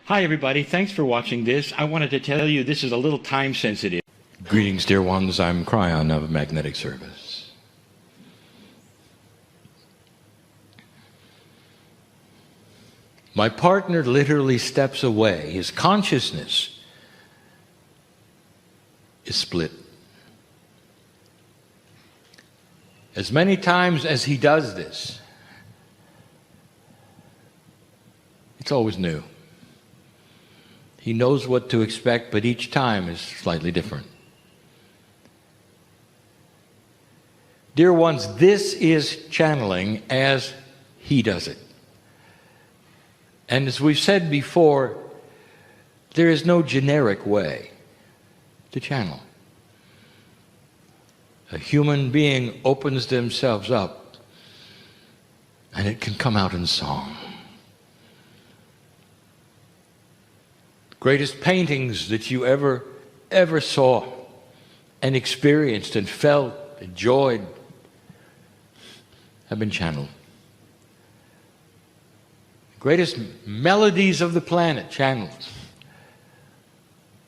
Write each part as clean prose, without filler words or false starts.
Hi everybody, thanks for watching this. I wanted to tell you this is a little time sensitive. Greetings dear ones, I'm Kryon of Magnetic Service. My partner literally steps away. His consciousness is split. As many times as he does this, it's always new. He knows what to expect, but each time is slightly different. Dear ones, this is channeling as he does it. And as we've said before, there is no generic way to channel. A human being opens themselves up, and it can come out in song. Greatest paintings that you ever saw and experienced and felt, enjoyed, have been channeled. The greatest melodies of the planet, channeled.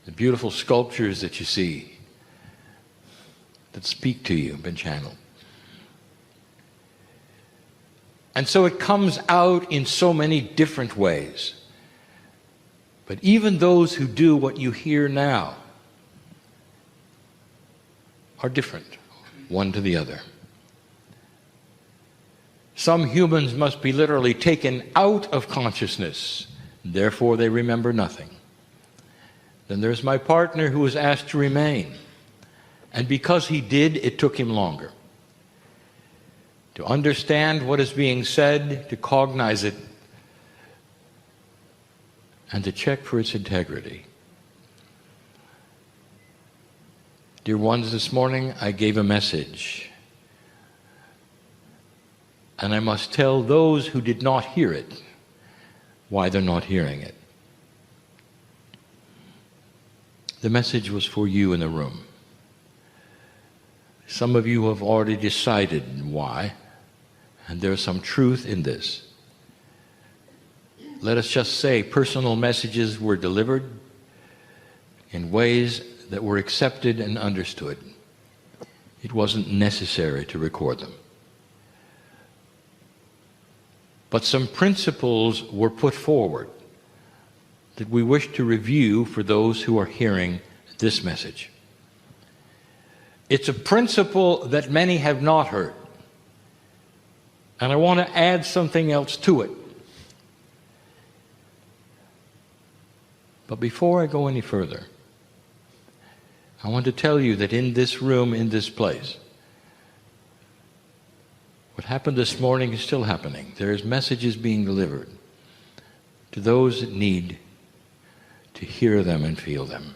The beautiful sculptures that you see, that speak to you, have been channeled. And so it comes out in so many different ways. But even those who do what you hear now are different, one to the other. Some humans must be literally taken out of consciousness, therefore they remember nothing. Then there's my partner who was asked to remain. And because he did, it took him longer. To understand what is being said, to cognize it, and to check for its integrity. Dear ones, this morning I gave a message. And I must tell those who did not hear it why they're not hearing it. The message was for you in the room. Some of you have already decided why, and there's some truth in this. Let us just say personal messages were delivered in ways that were accepted and understood. It wasn't necessary to record them. But some principles were put forward that we wish to review for those who are hearing this message. It's a principle that many have not heard. And I want to add something else to it. But before I go any further, I want to tell you that in this room, in this place, what happened this morning is still happening. There's messages being delivered to those that need to hear them and feel them.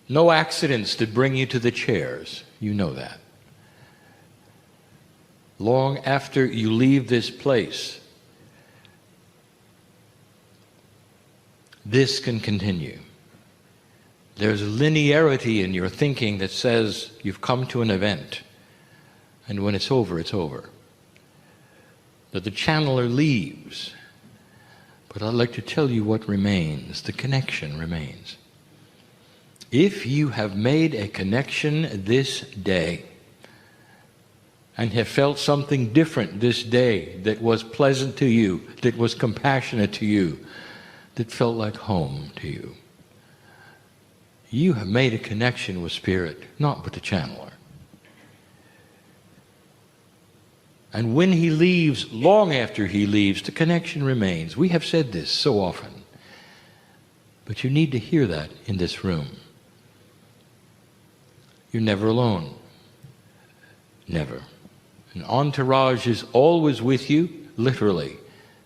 No accidents to bring you to the chairs. You know that. Long after you leave this place, this can continue. There's linearity in your thinking that says you've come to an event, and when it's over, it's over. That the channeler leaves. But I'd like to tell you what remains. The connection remains. If you have made a connection this day, and have felt something different this day that was pleasant to you, that was compassionate to you, that felt like home to you, you have made a connection with Spirit, not with the channeler. And when he leaves, long after he leaves, the connection remains. We have said this so often, but you need to hear that in this room. You're never alone. Never. An entourage is always with you, literally.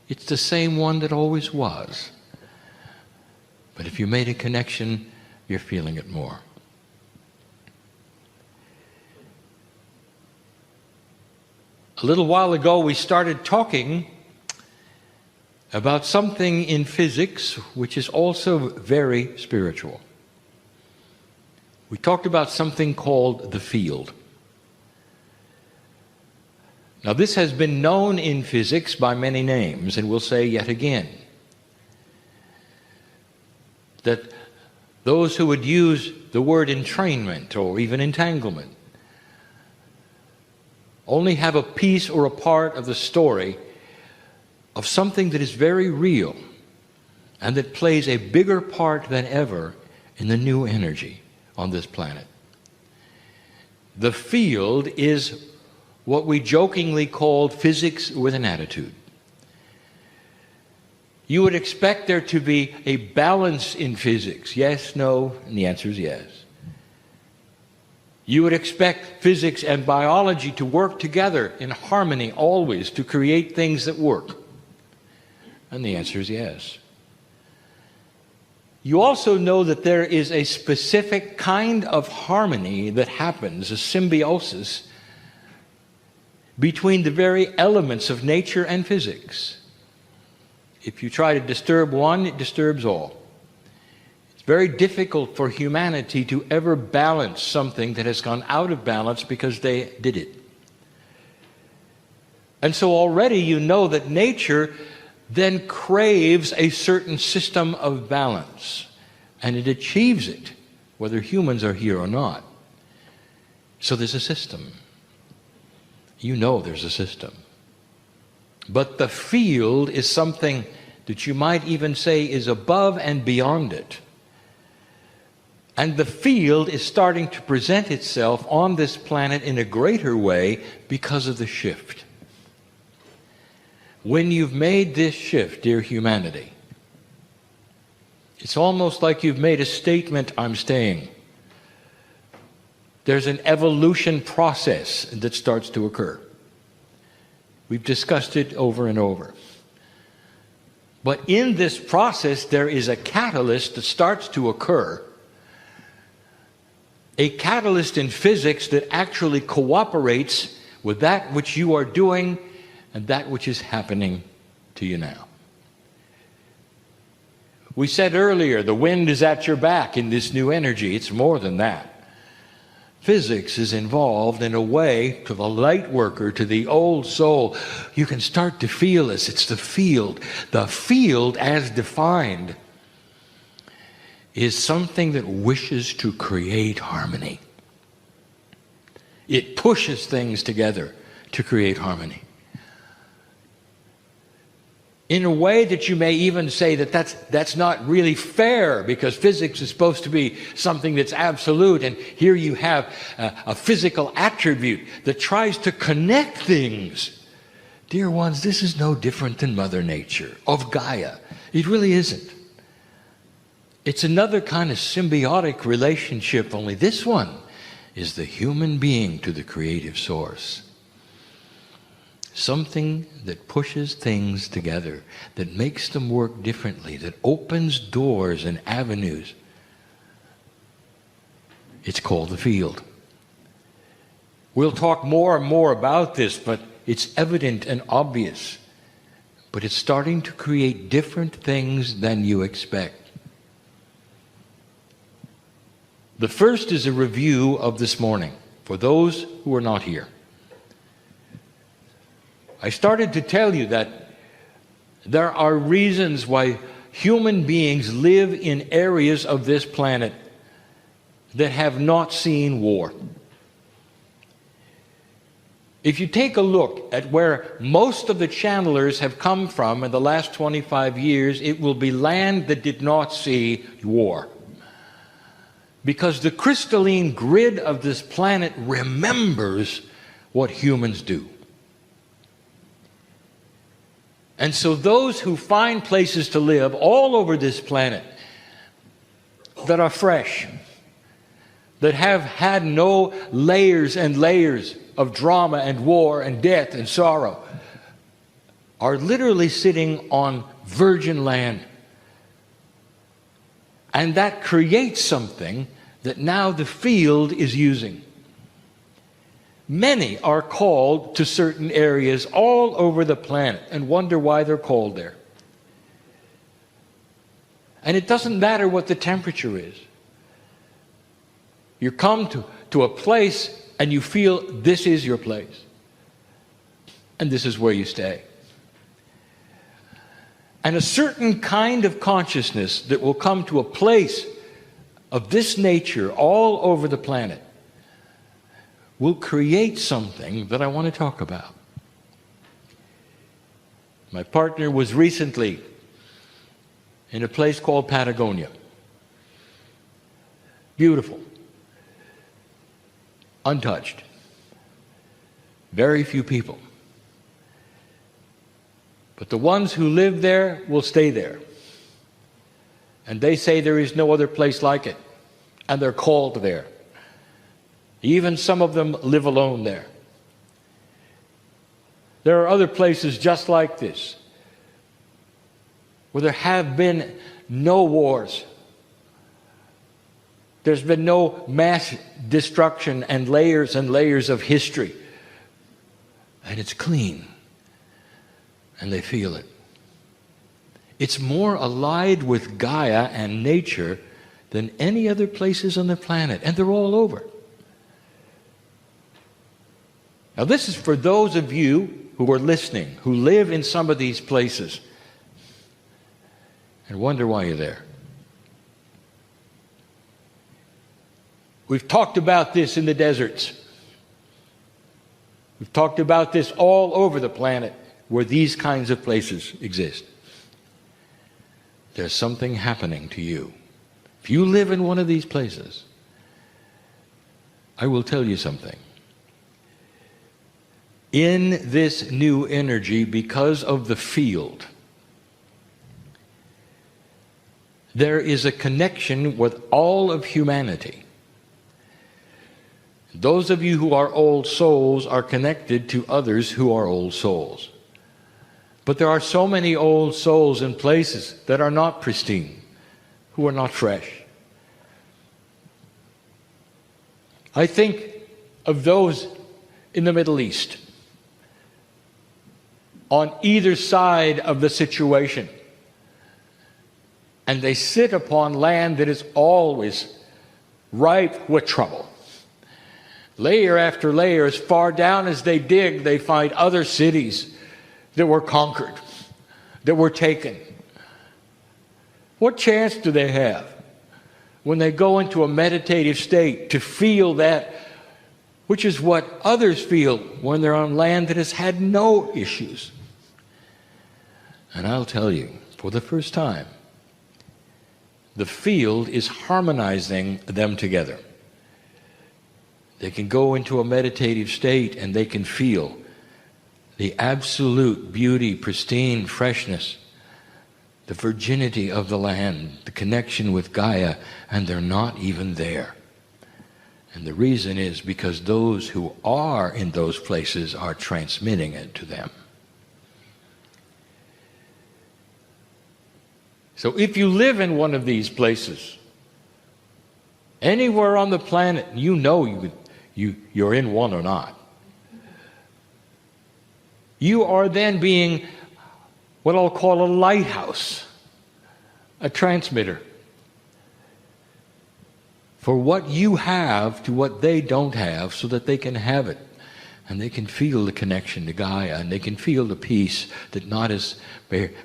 It's the same one that always was. But if you made a connection, you're feeling it more. A little while ago, we started talking about something in physics which is also very spiritual. We talked about something called the field. Now, this has been known in physics by many names, and we'll say yet again that those who would use the word entrainment or even entanglement only have a piece or a part of the story of something that is very real and that plays a bigger part than ever in the new energy on this planet. The field is what we jokingly called physics with an attitude. You would expect there to be a balance in physics. Yes, no, and the answer is yes. You would expect physics and biology to work together in harmony always to create things that work. And the answer is yes. You also know that there is a specific kind of harmony that happens, a symbiosis, between the very elements of nature and physics. If you try to disturb one, it disturbs all. It's very difficult for humanity to ever balance something that has gone out of balance because they did it. And so already you know that nature then craves a certain system of balance, and it achieves it, whether humans are here or not. So there's a system. You know there's a system. But the field is something that you might even say is above and beyond it. And the field is starting to present itself on this planet in a greater way because of the shift. When you've made this shift, dear humanity, it's almost like you've made a statement, I'm staying. There's an evolution process that starts to occur. We've discussed it over and over. But in this process, there is a catalyst that starts to occur, a catalyst in physics that actually cooperates with that which you are doing and that which is happening to you now. We said earlier, the wind is at your back in this new energy. It's more than that. Physics is involved in a way to the light worker, to the old soul. You can start to feel this. It's the field. The field, as defined, is something that wishes to create harmony. It pushes things together to create harmony. In a way that you may even say that that's not really fair, because physics is supposed to be something that's absolute, and here you have a physical attribute that tries to connect things. Dear ones, this is no different than Mother Nature, of Gaia. It really isn't. It's another kind of symbiotic relationship, only this one is the human being to the creative source. Something that pushes things together, that makes them work differently, that opens doors and avenues. It's called the field. We'll talk more and more about this, but it's evident and obvious. But it's starting to create different things than you expect. The first is a review of this morning, for those who are not here. I started to tell you that there are reasons why human beings live in areas of this planet that have not seen war. If you take a look at where most of the channelers have come from in the last 25 years, it will be land that did not see war. Because the crystalline grid of this planet remembers what humans do. And so those who find places to live all over this planet that are fresh, that have had no layers and layers of drama and war and death and sorrow, are literally sitting on virgin land. And that creates something that now the field is using. Many are called to certain areas all over the planet and wonder why they're called there. And it doesn't matter what the temperature is. You come to a place and you feel this is your place. and this is where you stay. And a certain kind of consciousness that will come to a place of this nature all over the planet will create something that I want to talk about. My partner was recently in a place called Patagonia. Beautiful. Untouched. Very few people. But the ones who live there will stay there. And they say there is no other place like it. And they're called there. Even some of them live alone there. There are other places just like this, where there have been no wars. There's been no mass destruction and layers of history. And it's clean. And they feel it. It's more allied with Gaia and nature than any other places on the planet. And they're all over. Now this is for those of you who are listening, who live in some of these places and wonder why you're there. We've talked about this in the deserts. We've talked about this all over the planet where these kinds of places exist. There's something happening to you. If you live in one of these places, I will tell you something. In this new energy, because of the field, there is a connection with all of humanity. Those of you who are old souls are connected to others who are old souls. But there are so many old souls in places that are not pristine, who are not fresh. I think of those in the Middle East, on either side of the situation. And they sit upon land that is always ripe with trouble. Layer after layer, as far down as they dig, they find other cities that were conquered, that were taken. What chance do they have when they go into a meditative state to feel that, which is what others feel when they're on land that has had no issues? And I'll tell you, for the first time, the field is harmonizing them together. They can go into a meditative state and they can feel the absolute beauty, pristine freshness, the virginity of the land, the connection with Gaia, and they're not even there. And the reason is because those who are in those places are transmitting it to them. So if you live in one of these places, anywhere on the planet, you know you're in one or not. You are then being what I'll call a lighthouse, a transmitter, for what you have to what they don't have, so that they can have it. And they can feel the connection to Gaia, and they can feel the peace that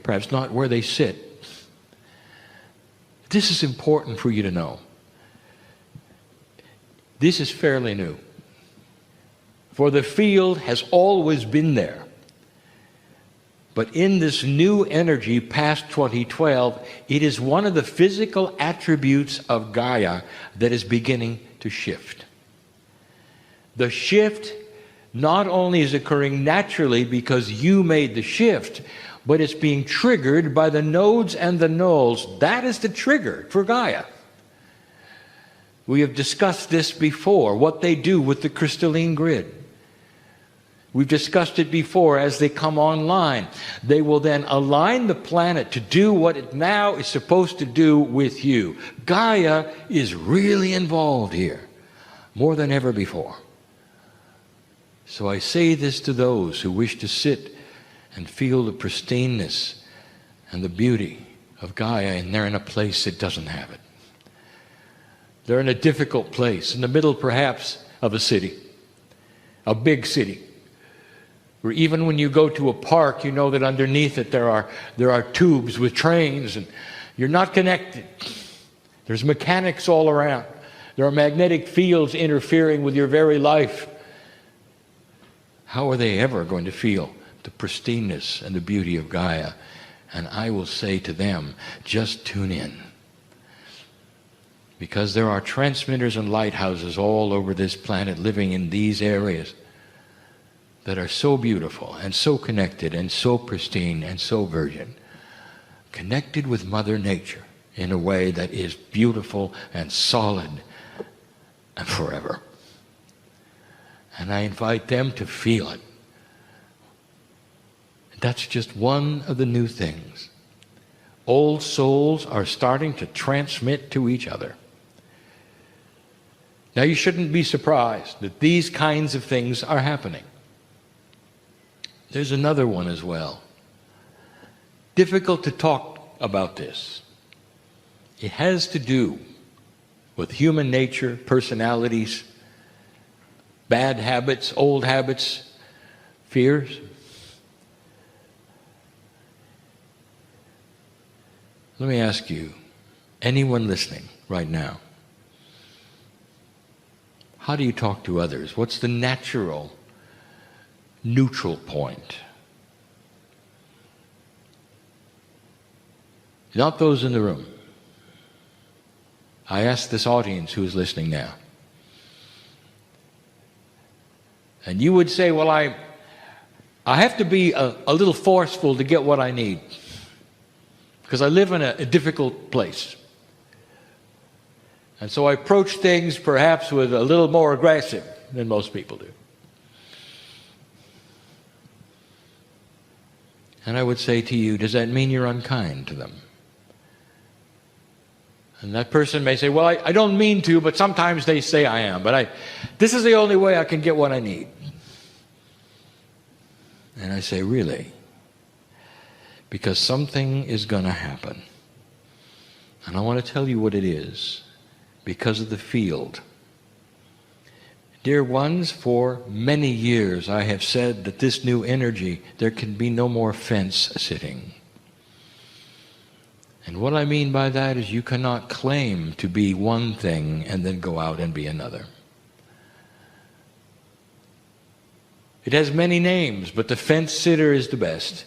perhaps not where they sit. This is important for you to know. This is fairly new. For the field has always been there. But in this new energy past 2012, it is one of the physical attributes of Gaia that is beginning to shift. The shift not only is occurring naturally because you made the shift, but it's being triggered by the nodes and the nulls. That is the trigger for Gaia. We have discussed this before, what they do with the crystalline grid. We've discussed it before. As they come online, they will then align the planet to do what it now is supposed to do with you. Gaia is really involved here, more than ever before. So I say this to those who wish to sit and feel the pristineness and the beauty of Gaia, and they're in a place that doesn't have it. They're in a difficult place, in the middle perhaps of a city, a big city, where even when you go to a park, you know that underneath it there are tubes with trains, and you're not connected. There's mechanics all around. There are magnetic fields interfering with your very life. How are they ever going to feel the pristineness and the beauty of Gaia? And I will say to them, just tune in. Because there are transmitters and lighthouses all over this planet living in these areas that are so beautiful and so connected and so pristine and so virgin, connected with Mother Nature in a way that is beautiful and solid and forever. And I invite them to feel it. That's just one of the new things. Old souls are starting to transmit to each other. Now, you shouldn't be surprised that these kinds of things are happening. There's another one as well. Difficult to talk about this. It has to do with human nature, personalities, bad habits, old habits, fears. Let me ask you, anyone listening right now, how do you talk to others? What's the natural, neutral point? Not those in the room. I ask this audience who is listening now. And you would say, well, I have to be a little forceful to get what I need, because I live in a difficult place. And so I approach things perhaps with a little more aggressive than most people do. And I would say to you, does that mean you're unkind to them? And that person may say, well, I don't mean to, but sometimes they say I am. But this is the only way I can get what I need. And I say, really? Because something is going to happen. And I want to tell you what it is. Because of the field. Dear ones, for many years I have said that this new energy, there can be no more fence sitting. And what I mean by that is you cannot claim to be one thing and then go out and be another. It has many names, but the fence sitter is the best.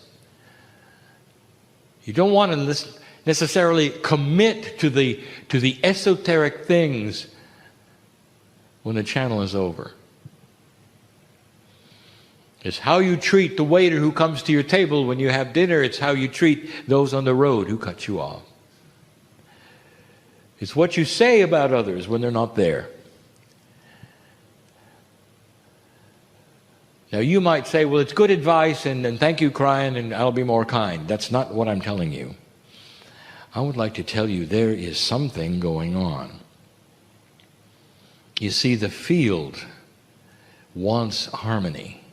You don't want to necessarily commit to the esoteric things when the channel is over. It's how you treat the waiter who comes to your table when you have dinner. It's how you treat those on the road who cut you off. It's what you say about others when they're not there. Now you might say, well, it's good advice, and thank you, Kryon, and I'll be more kind. That's not what I'm telling you. I would like to tell you there is something going on. You see, the field wants harmony.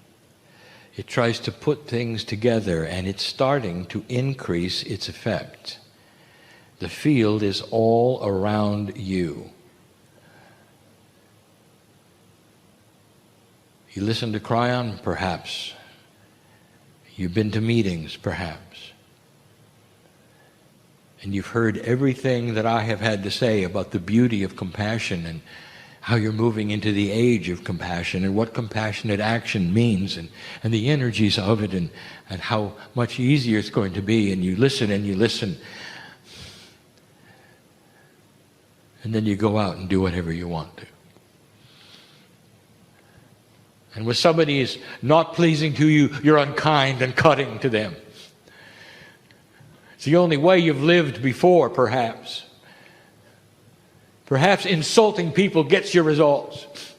It tries to put things together, and it's starting to increase its effect. The field is all around you. You listen to Kryon, perhaps. You've been to meetings, perhaps. And you've heard everything that I have had to say about the beauty of compassion and how you're moving into the age of compassion and what compassionate action means and the energies of it and how much easier it's going to be. And you listen and you listen. And then you go out and do whatever you want to. And when somebody is not pleasing to you, you're unkind and cutting to them. It's the only way you've lived before, perhaps. Perhaps insulting people gets your results.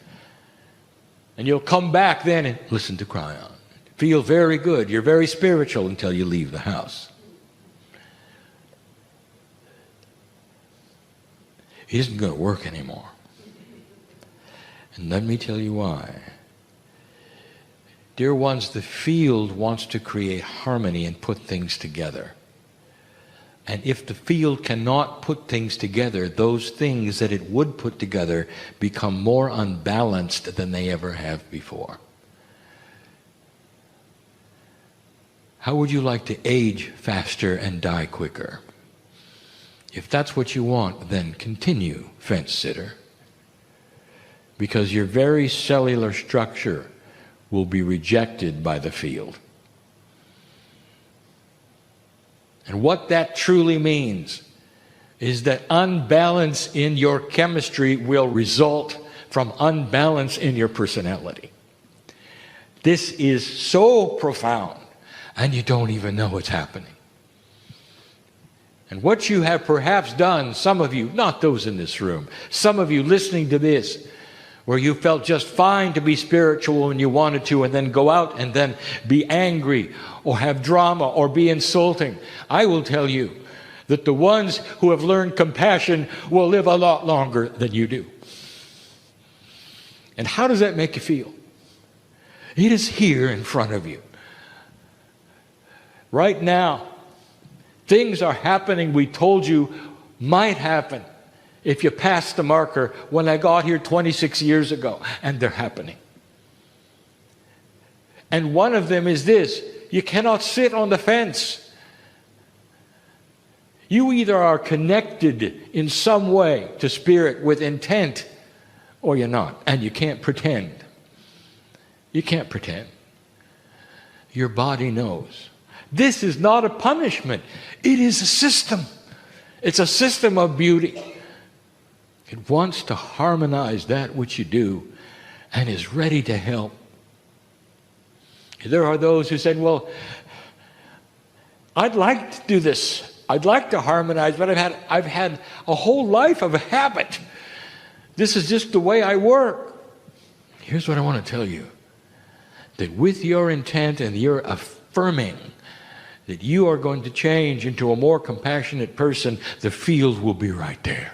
And you'll come back then and listen to Kryon. Feel very good. You're very spiritual until you leave the house. It isn't going to work anymore. And let me tell you why. Dear ones, the field wants to create harmony and put things together. And if the field cannot put things together, those things that it would put together become more unbalanced than they ever have before. How would you like to age faster and die quicker? If that's what you want, then continue, fence sitter. Because your very cellular structure will be rejected by the field. And what that truly means is that unbalance in your chemistry will result from unbalance in your personality. This is so profound, and you don't even know it's happening. And what you have perhaps done, some of you, not those in this room, some of you listening to this, where you felt just fine to be spiritual when you wanted to, and then go out and then be angry or have drama or be insulting. I will tell you that the ones who have learned compassion will live a lot longer than you do. And how does that make you feel? It is here in front of you. Right now, things are happening we told you might happen if you passed the marker when I got here 26 years ago, and they're happening. And one of them is this: you cannot sit on the fence. You either are connected in some way to spirit with intent, or you're not. And you can't pretend. You can't pretend. Your body knows. This is not a punishment. It is a system. It's a system of beauty. It wants to harmonize that which you do and is ready to help. There are those who said, well, I'd like to do this. I'd like to harmonize, but I've had a whole life of a habit. This is just the way I work. Here's what I want to tell you. That with your intent and your affirming that you are going to change into a more compassionate person, the field will be right there.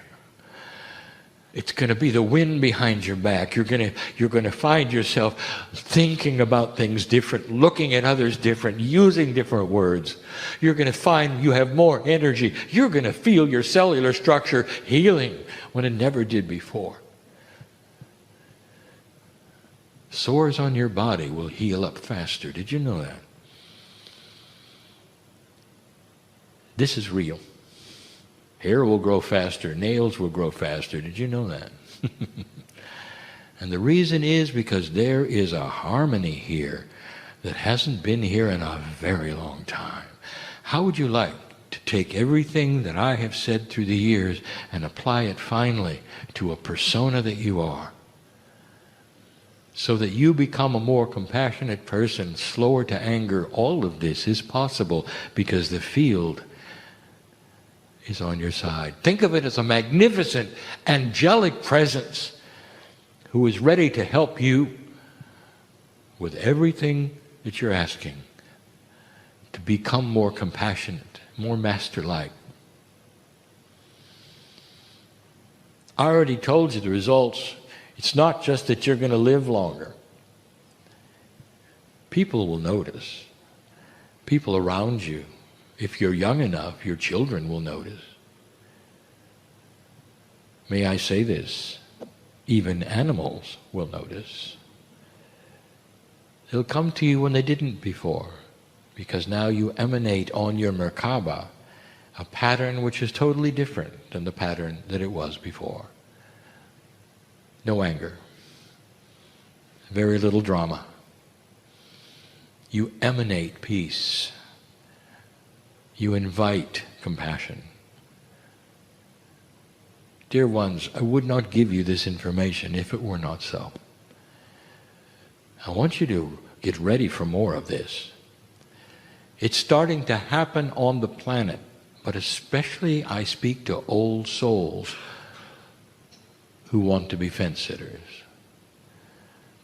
It's going to be the wind behind your back. You're going to find yourself thinking about things different, looking at others different, using different words. You're going to find you have more energy. You're going to feel your cellular structure healing when it never did before. Sores on your body will heal up faster. Did you know that? This is real. Hair will grow faster. Nails will grow faster. Did you know that? And the reason is because there is a harmony here that hasn't been here in a very long time. How would you like to take everything that I have said through the years and apply it finally to a persona that you are? So that you become a more compassionate person, slower to anger. All of this is possible because the field is on your side. Think of it as a magnificent, angelic presence who is ready to help you with everything that you're asking to become more compassionate, more master-like. I already told you the results. It's not just that you're going to live longer. People will notice. People around you. If you're young enough, your children will notice. May I say this? Even animals will notice. They'll come to you when they didn't before, because now you emanate on your Merkaba a pattern which is totally different than the pattern that it was before. No anger. Very little drama. You emanate peace. You invite compassion. Dear ones, I would not give you this information if it were not so. I want you to get ready for more of this. It's starting to happen on the planet, but especially I speak to old souls who want to be fence sitters.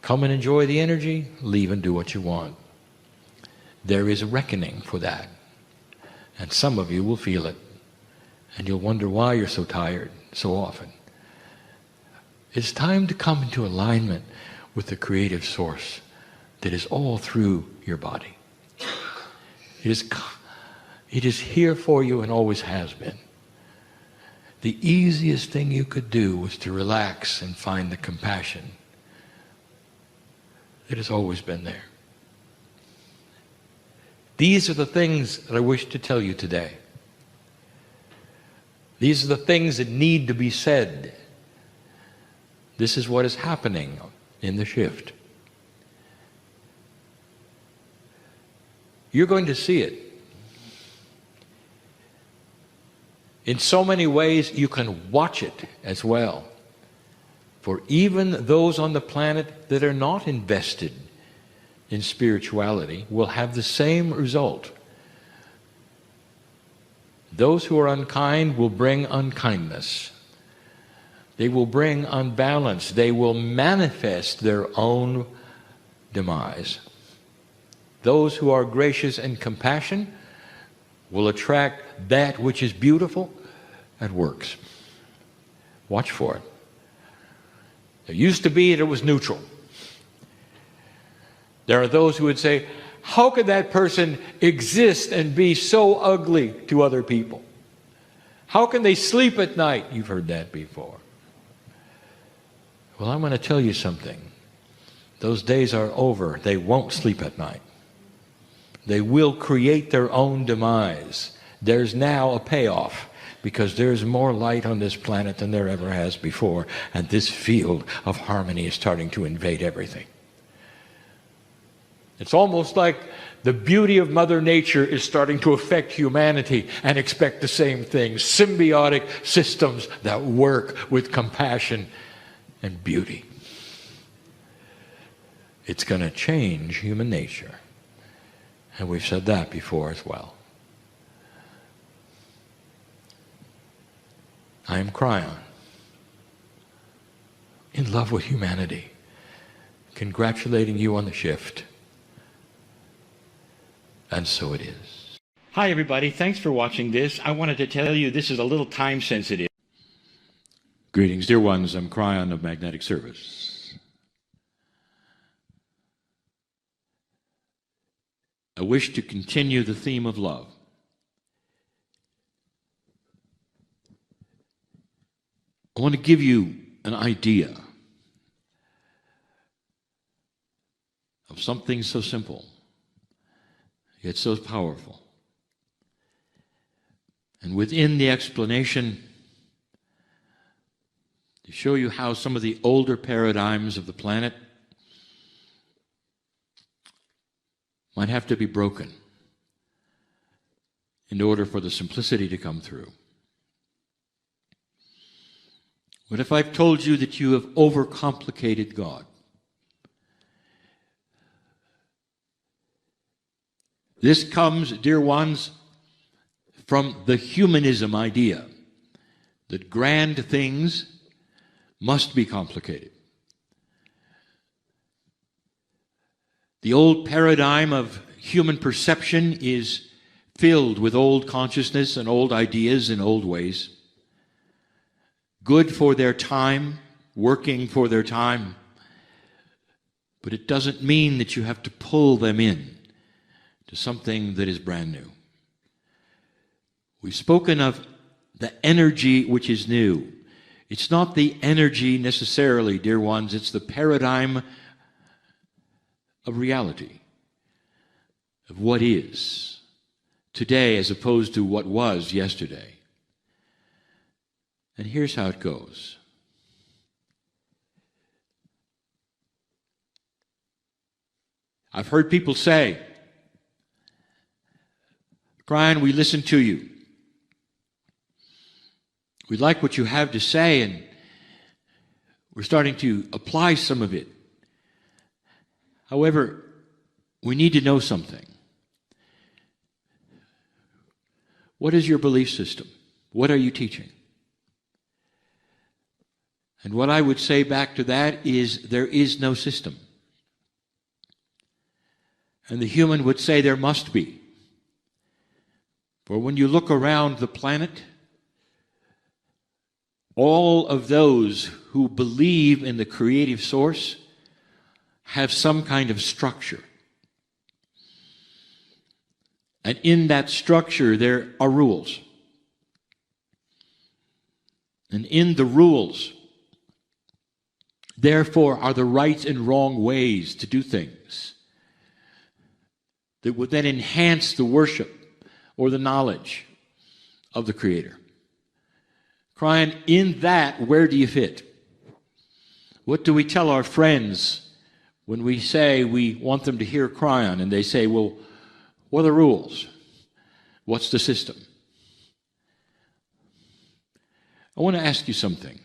Come and enjoy the energy, leave and do what you want. There is a reckoning for that. And some of you will feel it. And you'll wonder why you're so tired so often. It's time to come into alignment with the creative source that is all through your body. It is here for you and always has been. The easiest thing you could do was to relax and find the compassion that has always been there. These are the things that I wish to tell you today. These are the things that need to be said. This is what is happening in the shift. You're going to see it. In so many ways, you can watch it as well. For even those on the planet that are not invested in spirituality will have the same result. Those who are unkind will bring unkindness. They will bring unbalance. They will manifest their own demise. Those who are gracious and compassionate will attract that which is beautiful and works. Watch for it. There used to be that it was neutral. There are those who would say, how could that person exist and be so ugly to other people? How can they sleep at night? You've heard that before. Well, I'm going to tell you something. Those days are over. They won't sleep at night. They will create their own demise. There's now a payoff because there's more light on this planet than there ever has before, and this field of harmony is starting to invade everything. It's almost like the beauty of Mother Nature is starting to affect humanity and expect the same things. Symbiotic systems that work with compassion and beauty. It's going to change human nature. And we've said that before as well. I am Kryon, in love with humanity, congratulating you on the shift. And so it is. Hi everybody, thanks for watching this. I wanted to tell you this is a little time sensitive. Greetings, dear ones. I'm Kryon of Magnetic Service. I wish to continue the theme of love. I want to give you an idea of something so simple, yet so powerful. And within the explanation, to show you how some of the older paradigms of the planet might have to be broken in order for the simplicity to come through. What if I've told you that you have overcomplicated God? This comes, dear ones, from the humanism idea that grand things must be complicated. The old paradigm of human perception is filled with old consciousness and old ideas and old ways. Good for their time, working for their time, but it doesn't mean that you have to pull them in to something that is brand new. We've spoken of the energy which is new. It's not the energy necessarily, dear ones, it's the paradigm of reality, of what is today as opposed to what was yesterday. And here's how it goes. I've heard people say, Kryon, we listen to you. We like what you have to say, and we're starting to apply some of it. However, we need to know something. What is your belief system? What are you teaching? And what I would say back to that is there is no system. And the human would say there must be. For when you look around the planet, all of those who believe in the creative source have some kind of structure. And in that structure there are rules. And in the rules, therefore, are the right and wrong ways to do things. that would then enhance the worship or the knowledge of the Creator. Kryon, in that, where do you fit? What do we tell our friends when we say we want them to hear Kryon and they say, well, what are the rules? What's the system? I want to ask you something.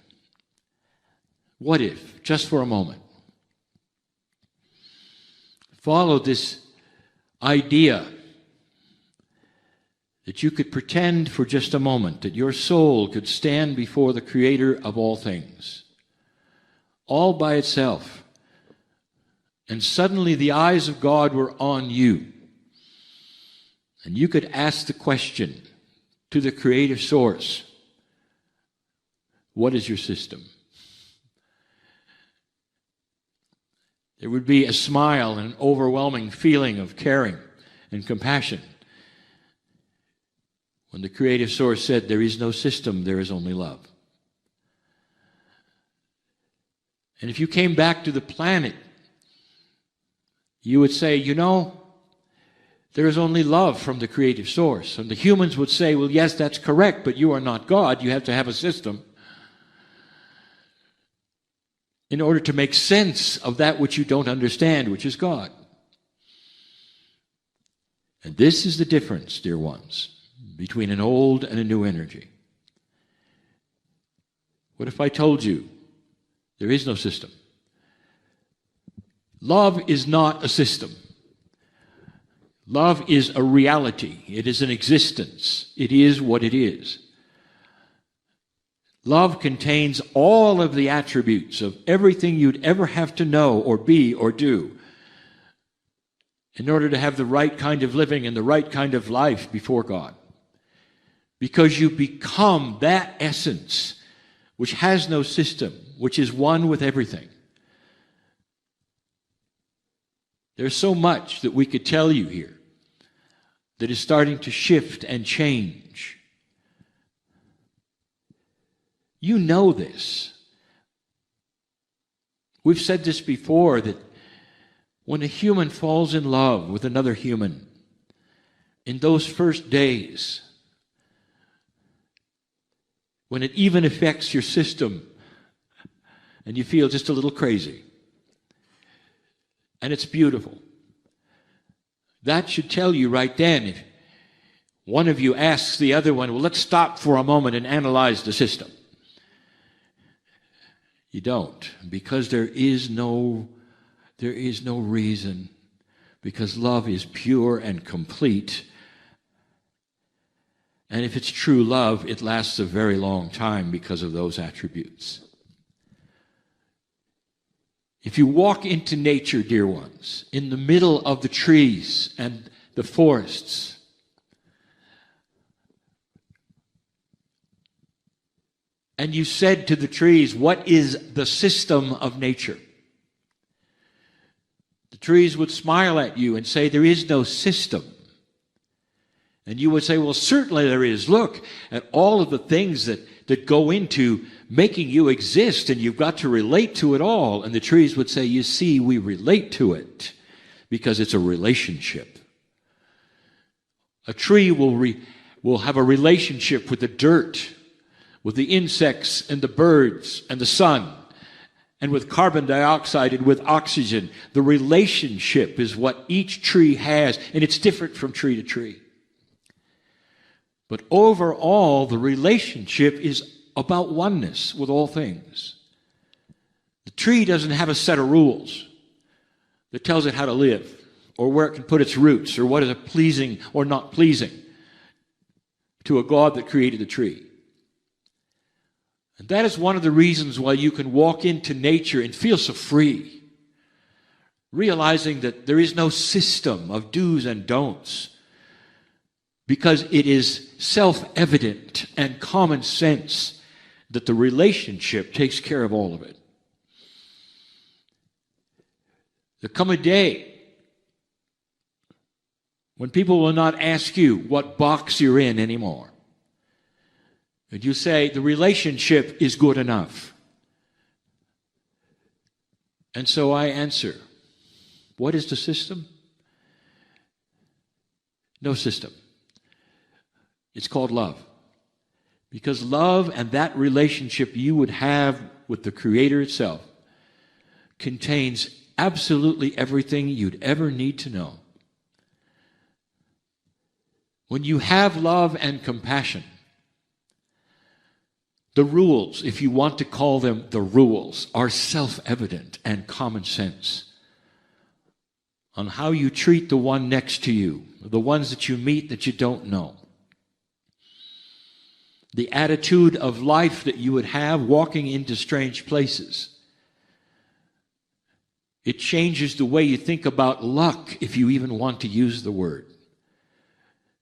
What if, just for a moment, follow this idea that you could pretend for just a moment that your soul could stand before the Creator of all things, all by itself, and suddenly the eyes of God were on you, and you could ask the question to the creative source, what is your system? There would be a smile and an overwhelming feeling of caring and compassion when the creative source said, there is no system, there is only love. And if you came back to the planet, you would say, you know, there is only love from the creative source. And the humans would say, well, yes, that's correct, but you are not God. You have to have a system in order to make sense of that which you don't understand, which is God. And this is the difference, dear ones, between an old and a new energy. What if I told you there is no system? Love is not a system. Love is a reality. It is an existence. It is what it is. Love contains all of the attributes of everything you'd ever have to know or be or do in order to have the right kind of living and the right kind of life before God. Because you become that essence which has no system, which is one with everything. There's so much that we could tell you here that is starting to shift and change. You know this. We've said this before, that when a human falls in love with another human, in those first days, when it even affects your system, and you feel just a little crazy, and it's beautiful, that should tell you right then, if one of you asks the other one, well, let's stop for a moment and analyze the system. You don't, because there is no reason, because love is pure and complete. And if it's true love, it lasts a very long time because of those attributes. If you walk into nature, dear ones, in the middle of the trees and the forests, and you said to the trees, what is the system of nature? The trees would smile at you and say, there is no system. And you would say, well, certainly there is. Look at all of the things that go into making you exist, and you've got to relate to it all. And the trees would say, you see, we relate to it because it's a relationship. A tree will have a relationship with the dirt, with the insects and the birds and the sun, and with carbon dioxide and with oxygen. The relationship is what each tree has, and it's different from tree to tree. But overall, the relationship is about oneness with all things. The tree doesn't have a set of rules that tells it how to live, or where it can put its roots, or what is pleasing or not pleasing to a God that created the tree. And that is one of the reasons why you can walk into nature and feel so free, realizing that there is no system of do's and don'ts, because it is self-evident and common sense that the relationship takes care of all of it. There come a day when people will not ask you what box you're in anymore. And you say, the relationship is good enough. And so I answer, what is the system? no system. It's called love. Because love and that relationship you would have with the Creator itself contains absolutely everything you'd ever need to know. When you have love and compassion, the rules, if you want to call them the rules, are self-evident and common sense on how you treat the one next to you, the ones that you meet that you don't know. The attitude of life that you would have walking into strange places. It changes the way you think about luck, if you even want to use the word.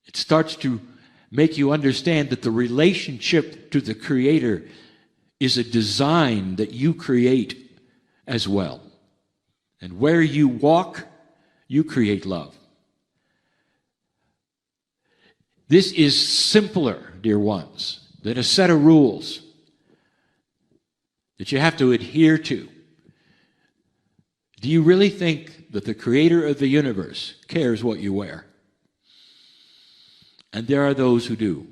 It starts to make you understand that the relationship to the Creator is a design that you create as well. And where you walk, you create love. This is simpler, dear ones, than a set of rules that you have to adhere to. Do you really think that the Creator of the universe cares what you wear? And there are those who do.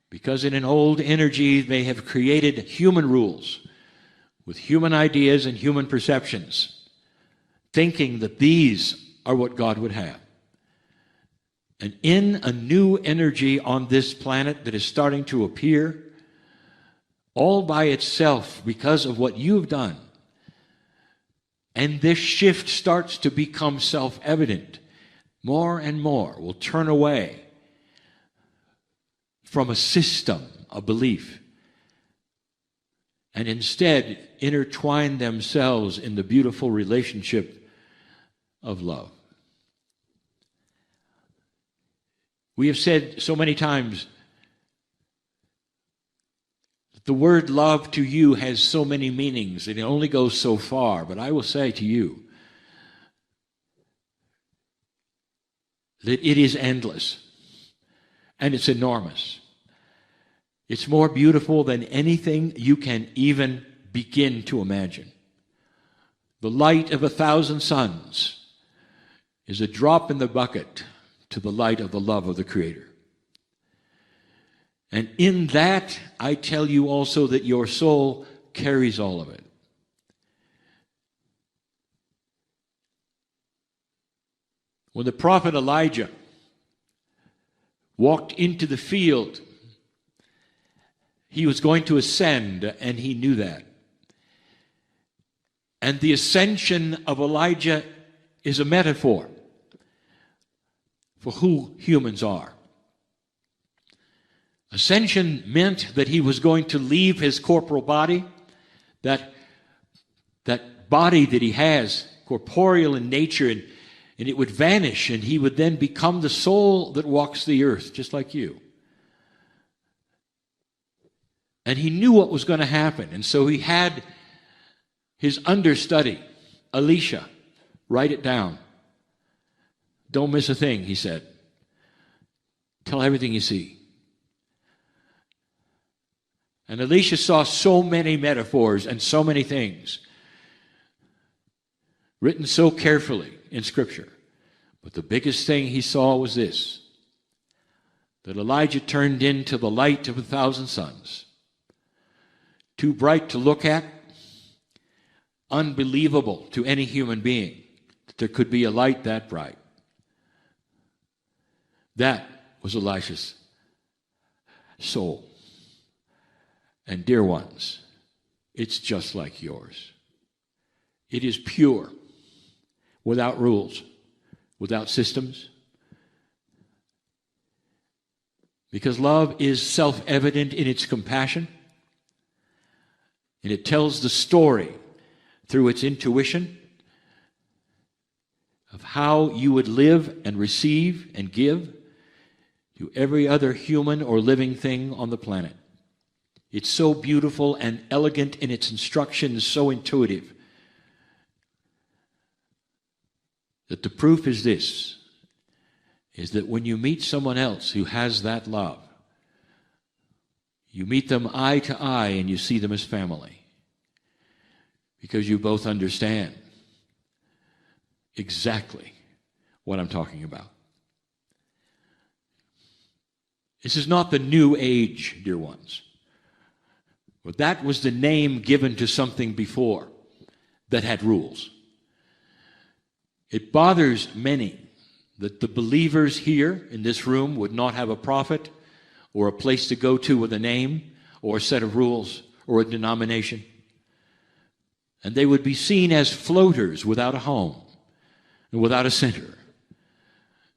Because in an old energy, they have created human rules with human ideas and human perceptions, thinking that these are what God would have. And in a new energy on this planet that is starting to appear, all by itself because of what you've done, and this shift starts to become self-evident, more and more will turn away from a system, a belief, and instead intertwine themselves in the beautiful relationship of love. We have said so many times that the word love to you has so many meanings and it only goes so far, but I will say to you that it is endless and it's enormous. It's more beautiful than anything you can even begin to imagine. The light of 1,000 suns is a drop in the bucket to the light of the love of the Creator. And in that, I tell you also that your soul carries all of it. When the prophet Elijah walked into the field, he was going to ascend, and he knew that. And the ascension of Elijah is a metaphor for who humans are. Ascension meant that he was going to leave his corporal body, that body that he has, corporeal in nature, and it would vanish, and he would then become the soul that walks the earth, just like you. And he knew what was going to happen, and so he had his understudy, Elisha, write it down. Don't miss a thing, he said. Tell everything you see. And Elisha saw so many metaphors and so many things written so carefully in Scripture. But the biggest thing he saw was this, that Elijah turned into the light of 1,000 suns. Too bright to look at, unbelievable to any human being that there could be a light that bright. That was Elisha's soul. And dear ones, it's just like yours. It is pure, without rules, without systems. Because love is self-evident in its compassion, and it tells the story through its intuition of how you would live and receive and give to every other human or living thing on the planet. It's so beautiful and elegant in its instructions, so intuitive, that the proof is this, is that when you meet someone else who has that love, you meet them eye to eye and you see them as family, because you both understand exactly what I'm talking about. This is not the New Age, dear ones. But that was the name given to something before that had rules. It bothers many that the believers here in this room would not have a prophet or a place to go to with a name or a set of rules or a denomination. And they would be seen as floaters without a home and without a center.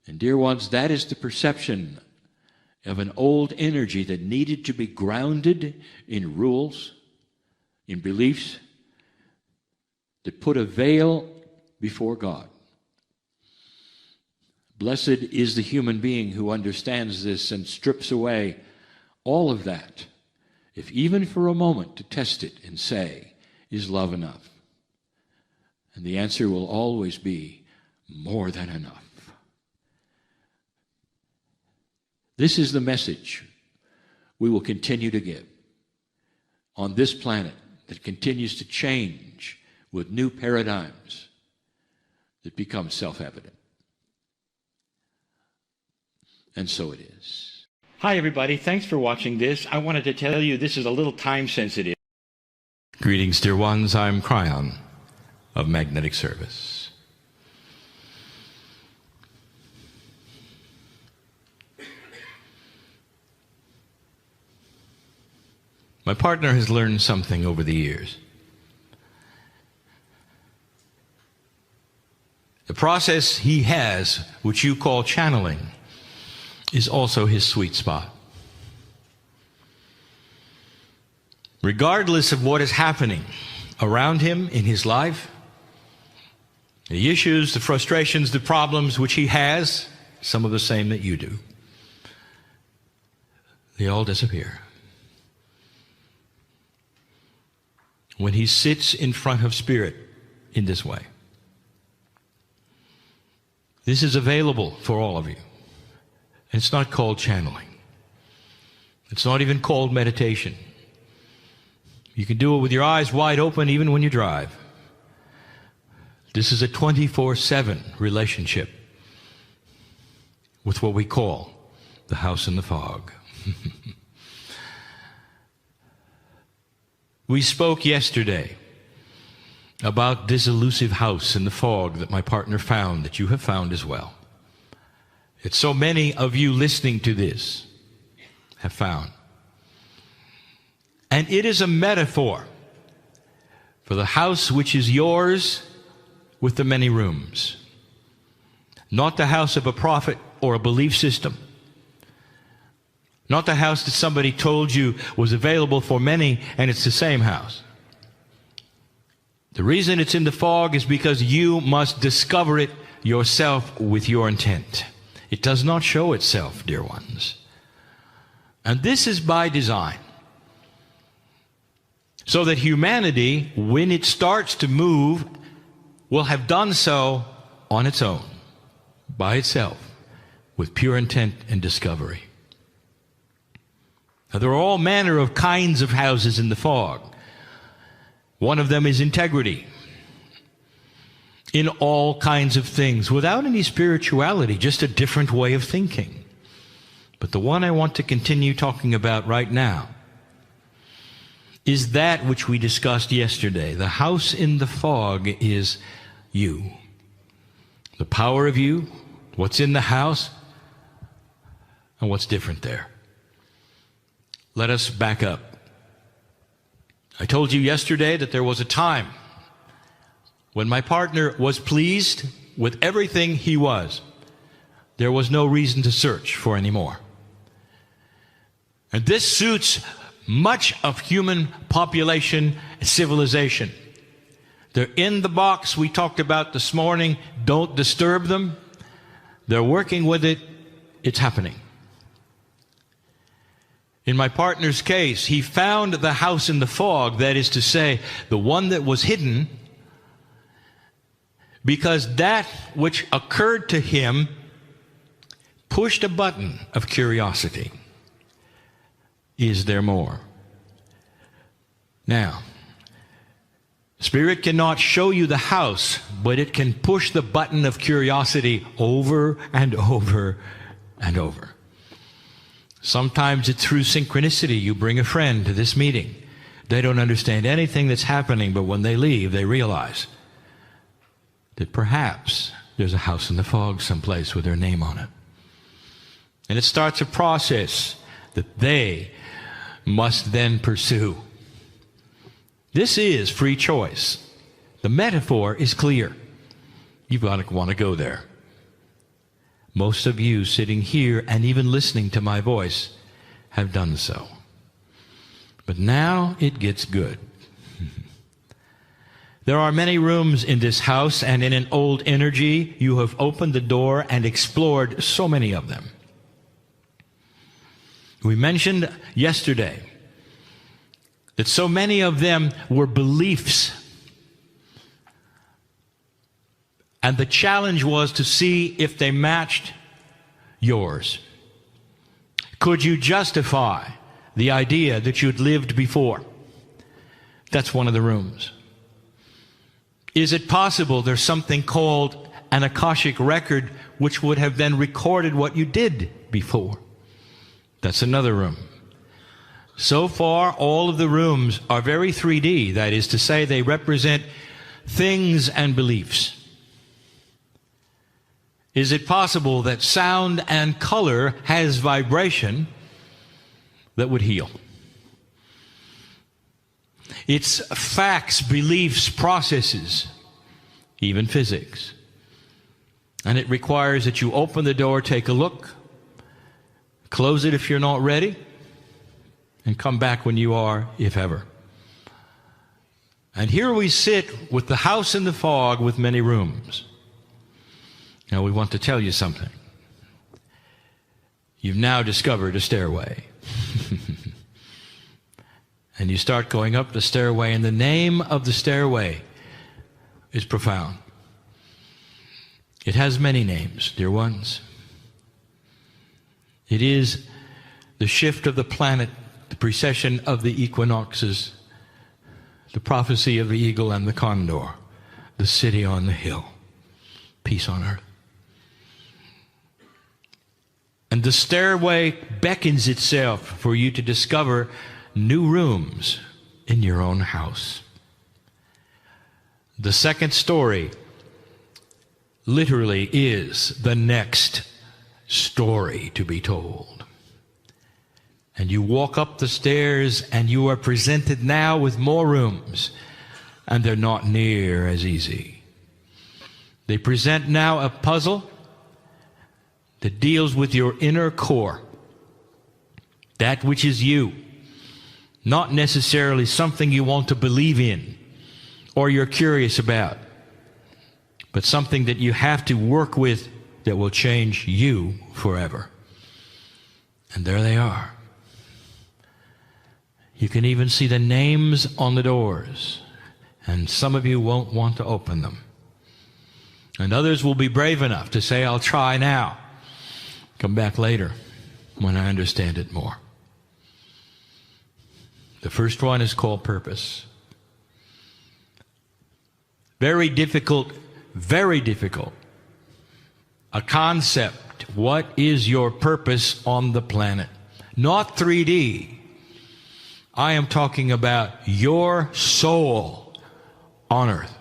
And dear ones, that is the perception of an old energy that needed to be grounded in rules, in beliefs, that put a veil before God. Blessed is the human being who understands this and strips away all of that, if even for a moment to test it and say, is love enough? And the answer will always be more than enough. This is the message we will continue to give on this planet that continues to change with new paradigms that become self-evident. And so it is. Hi, everybody. Thanks for watching this. I wanted to tell you this is a little time-sensitive. Greetings, dear ones. I'm Kryon of Magnetic Service. My partner has learned something over the years. The process he has, which you call channeling, is also his sweet spot. Regardless of what is happening around him in his life, the issues, the frustrations, the problems which he has, some of the same that you do, they all disappear. When he sits in front of Spirit in this way. This is available for all of you. It's not called channeling. It's not even called meditation. You can do it with your eyes wide open even when you drive. This is a 24/7 relationship with what we call the house in the fog. We spoke yesterday about this elusive house in the fog that my partner found, that you have found as well. That so many of you listening to this have found. And it is a metaphor for the house which is yours with the many rooms. Not the house of a prophet or a belief system. Not the house that somebody told you was available for many and it's the same house. The reason it's in the fog is because you must discover it yourself with your intent. It does not show itself, dear ones. And this is by design. So that humanity, when it starts to move, will have done so on its own, by itself, with pure intent and discovery. Now, there are all manner of kinds of houses in the fog. One of them is integrity in all kinds of things, without any spirituality, just a different way of thinking. But the one I want to continue talking about right now is that which we discussed yesterday. The house in the fog is you. The power of you, what's in the house, and what's different there. Let us back up. I told you yesterday that there was a time when my partner was pleased with everything he was. There was no reason to search for any more. And this suits much of human population and civilization. They're in the box we talked about this morning. Don't disturb them. They're working with it. It's happening. In my partner's case, he found the house in the fog, that is to say, the one that was hidden, because that which occurred to him pushed a button of curiosity. Is there more? Now, Spirit cannot show you the house, but it can push the button of curiosity over and over and over. Sometimes it's through synchronicity. You bring a friend to this meeting. They don't understand anything that's happening, but when they leave, they realize that perhaps there's a house in the fog someplace with their name on it. And it starts a process that they must then pursue. This is free choice. The metaphor is clear. You've got to want to go there. Most of you sitting here and even listening to my voice have done so. But now it gets good. There are many rooms in this house, and in an old energy, you have opened the door and explored so many of them. We mentioned yesterday that so many of them were beliefs. And the challenge was to see if they matched yours. Could you justify the idea that you'd lived before? That's one of the rooms. Is it possible there's something called an Akashic record which would have then recorded what you did before? That's another room. So far, all of the rooms are very 3D. That is to say, they represent things and beliefs. Is it possible that sound and color has vibration that would heal? It's facts, beliefs, processes, even physics. And it requires that you open the door, take a look, close it if you're not ready, and come back when you are, if ever. And here we sit with the house in the fog with many rooms. Now we want to tell you something. You've now discovered a stairway. And you start going up the stairway, and the name of the stairway is profound. It has many names, dear ones. It is the shift of the planet, the precession of the equinoxes, the prophecy of the eagle and the condor, the city on the hill, peace on earth. And the stairway beckons itself for you to discover new rooms in your own house. The second story literally is the next story to be told. And you walk up the stairs and you are presented now with more rooms, and they're not near as easy. They present now a puzzle that deals with your inner core, that which is you, not necessarily something you want to believe in or you're curious about, but something that you have to work with that will change you forever. And there they are. You can even see the names on the doors, and some of you won't want to open them. And others will be brave enough to say, I'll try now. Come back later when I understand it more. The first one is called purpose. Very difficult, very difficult. A concept. What is your purpose on the planet? Not 3D. I am talking about your soul on earth.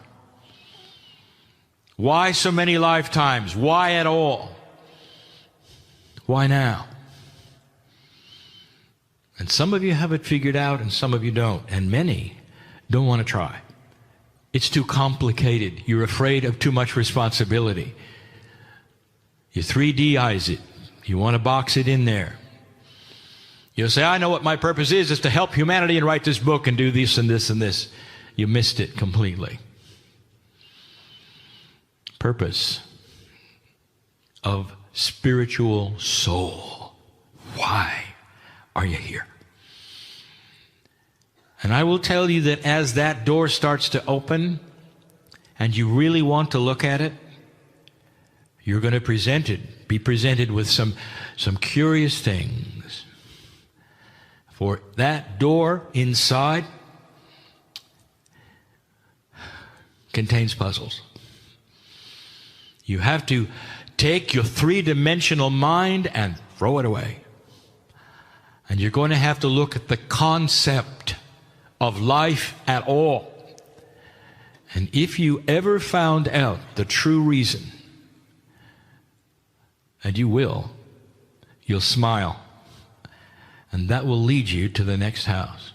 Why so many lifetimes? Why at all? Why now? And some of you have it figured out and some of you don't. And many don't want to try. It's too complicated. You're afraid of too much responsibility. You 3Dize it. You want to box it in there. You'll say, I know what my purpose is to help humanity and write this book and do this and this and this. You missed it completely. Purpose of spiritual soul. Why are you here? And I will tell you that as that door starts to open and you really want to look at it, you're going to be presented with some curious things. For that door inside contains puzzles. You have to take your three-dimensional mind and throw it away. And you're going to have to look at the concept of life at all. And if you ever found out the true reason, and you will, you'll smile. And that will lead you to the next house.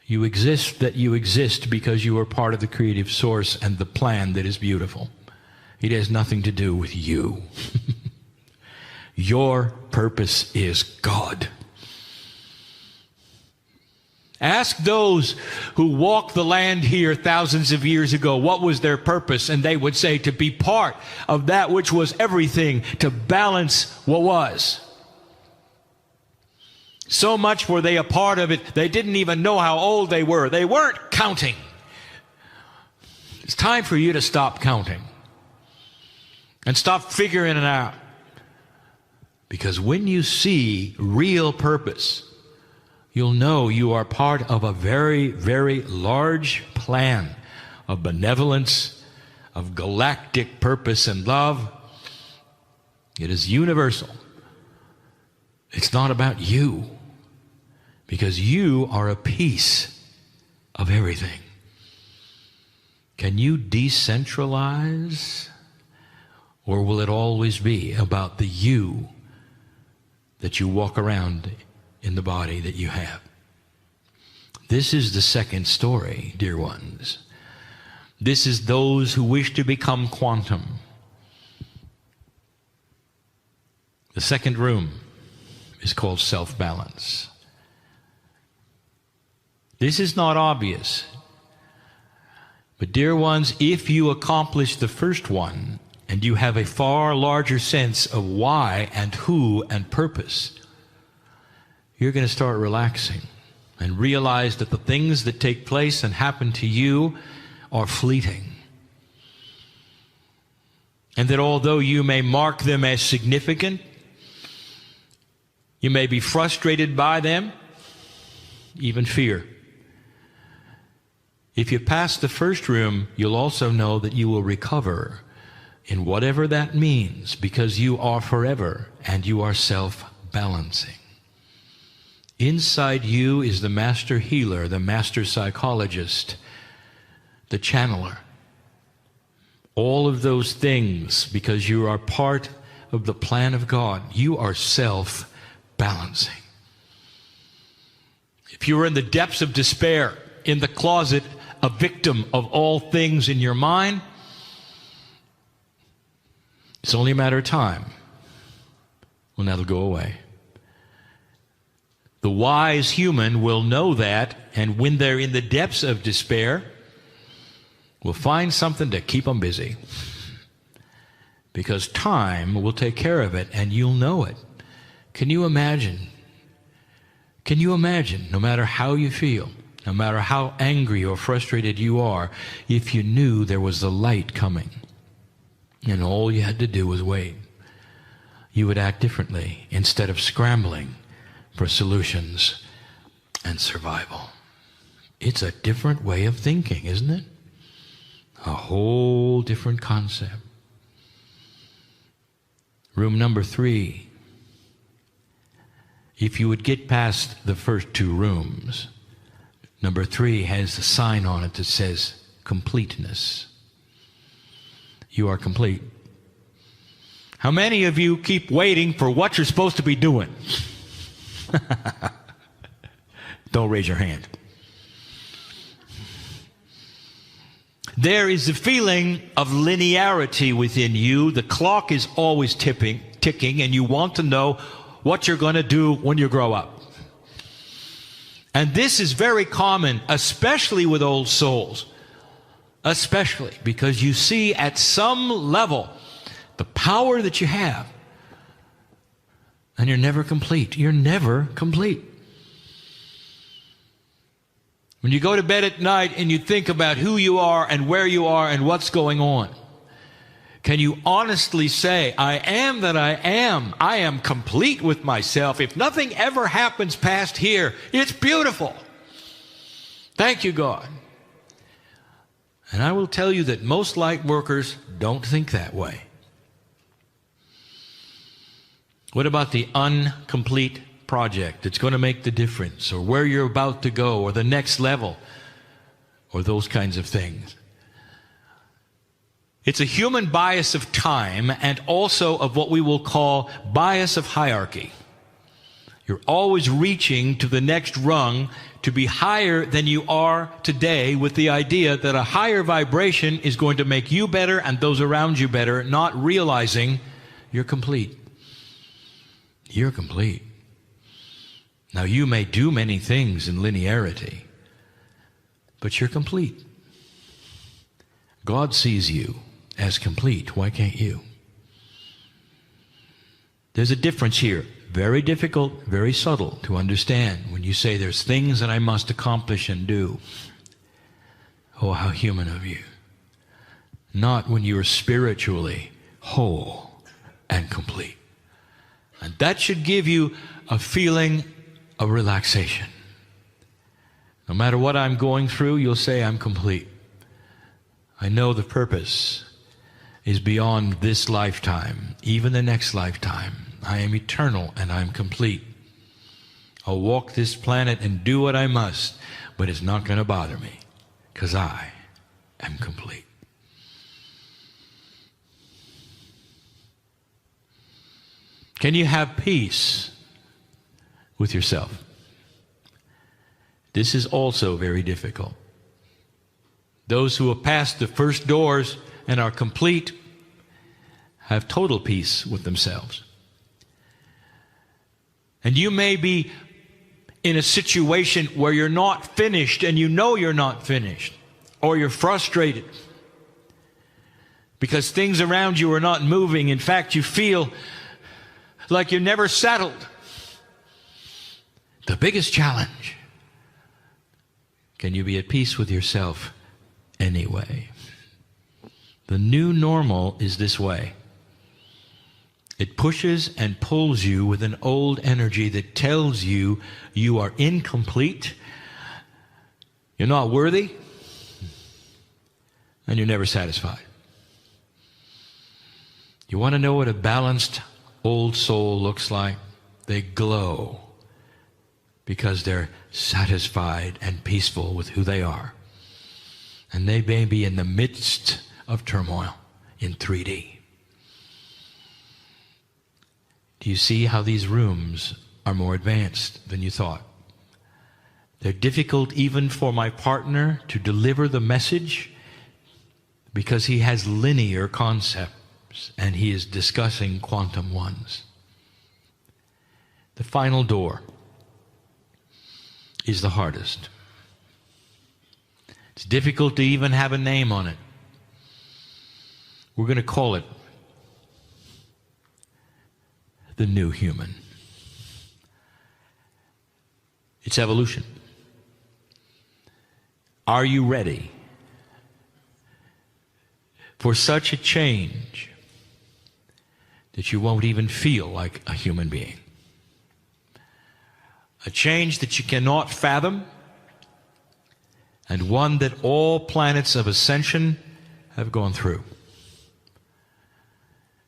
You exist because you are part of the creative source and the plan that is beautiful. It has nothing to do with you. Your purpose is God. Ask those who walked the land here thousands of years ago what was their purpose, and they would say to be part of that which was everything, to balance what was. So much were they a part of it, they didn't even know how old they were. They weren't counting. It's time for you to stop counting and stop figuring it out. Because when you see real purpose, you'll know you are part of a very, very large plan of benevolence, of galactic purpose and love. It is universal. It's not about you, because you are a piece of everything. Can you decentralize, or will it always be about the you that you walk around in the body that you have? This is the second story, dear ones. This is those who wish to become quantum. The second room is called self-balance. This is not obvious. But dear ones, if you accomplish the first one, and you have a far larger sense of why and who and purpose, you're going to start relaxing and realize that the things that take place and happen to you are fleeting. And that although you may mark them as significant, you may be frustrated by them, even fear. If you pass the first room, you'll also know that you will recover in whatever that means, because you are forever and you are self-balancing. Inside you is the master healer, the master psychologist, the channeler. All of those things, because you are part of the plan of God. You are self-balancing. If you are in the depths of despair, in the closet, a victim of all things in your mind, it's only a matter of time when that'll go away. The wise human will know that, and when they're in the depths of despair, will find something to keep them busy. Because time will take care of it, and you'll know it. Can you imagine? Can you imagine, no matter how you feel, no matter how angry or frustrated you are, if you knew there was the light coming, and all you had to do was wait, you would act differently instead of scrambling for solutions and survival. It's a different way of thinking, isn't it? A whole different concept. Room number 3. If you would get past the first 2 rooms, number 3 has a sign on it that says completeness. You are complete. How many of you keep waiting for what you're supposed to be doing? Don't raise your hand. There is a feeling of linearity within you. The clock is always ticking, and you want to know what you're going to do when you grow up. And this is very common, especially with old souls. Especially because you see at some level the power that you have. And you're never complete. You're never complete. When you go to bed at night and you think about who you are and where you are and what's going on, can you honestly say, I am that I am. I am complete with myself. If nothing ever happens past here, it's beautiful. Thank you, God. And I will tell you that most light workers don't think that way. What about the incomplete project that's going to make the difference, or where you're about to go, or the next level, or those kinds of things? It's a human bias of time and also of what we will call bias of hierarchy. You're always reaching to the next rung to be higher than you are today, with the idea that a higher vibration is going to make you better and those around you better, not realizing you're complete. You're complete. Now, you may do many things in linearity, but you're complete. God sees you as complete. Why can't you? There's a difference here. Very difficult, very subtle to understand when you say there's things that I must accomplish and do. Oh, how human of you. Not when you're spiritually whole and complete. And that should give you a feeling of relaxation. No matter what I'm going through, you'll say, I'm complete. I know the purpose is beyond this lifetime, even the next lifetime. I am eternal and I'm complete. I'll walk this planet and do what I must, but it's not going to bother me because I am complete. Can you have peace with yourself? This is also very difficult. Those who have passed the first doors and are complete have total peace with themselves. And you may be in a situation where you're not finished and you know you're not finished, or you're frustrated because things around you are not moving. In fact, you feel like you're never settled. The biggest challenge: can you be at peace with yourself anyway? The new normal is this way. It pushes and pulls you with an old energy that tells you you are incomplete, you're not worthy, and you're never satisfied. You want to know what a balanced old soul looks like? They glow because they're satisfied and peaceful with who they are. And they may be in the midst of turmoil in 3D. Do you see how these rooms are more advanced than you thought? They're difficult even for my partner to deliver the message because he has linear concepts and he is discussing quantum ones. The final door is the hardest. It's difficult to even have a name on it. We're going to call it the new human. It's evolution. Are you ready for such a change that you won't even feel like a human being? A change that you cannot fathom, and one that all planets of ascension have gone through.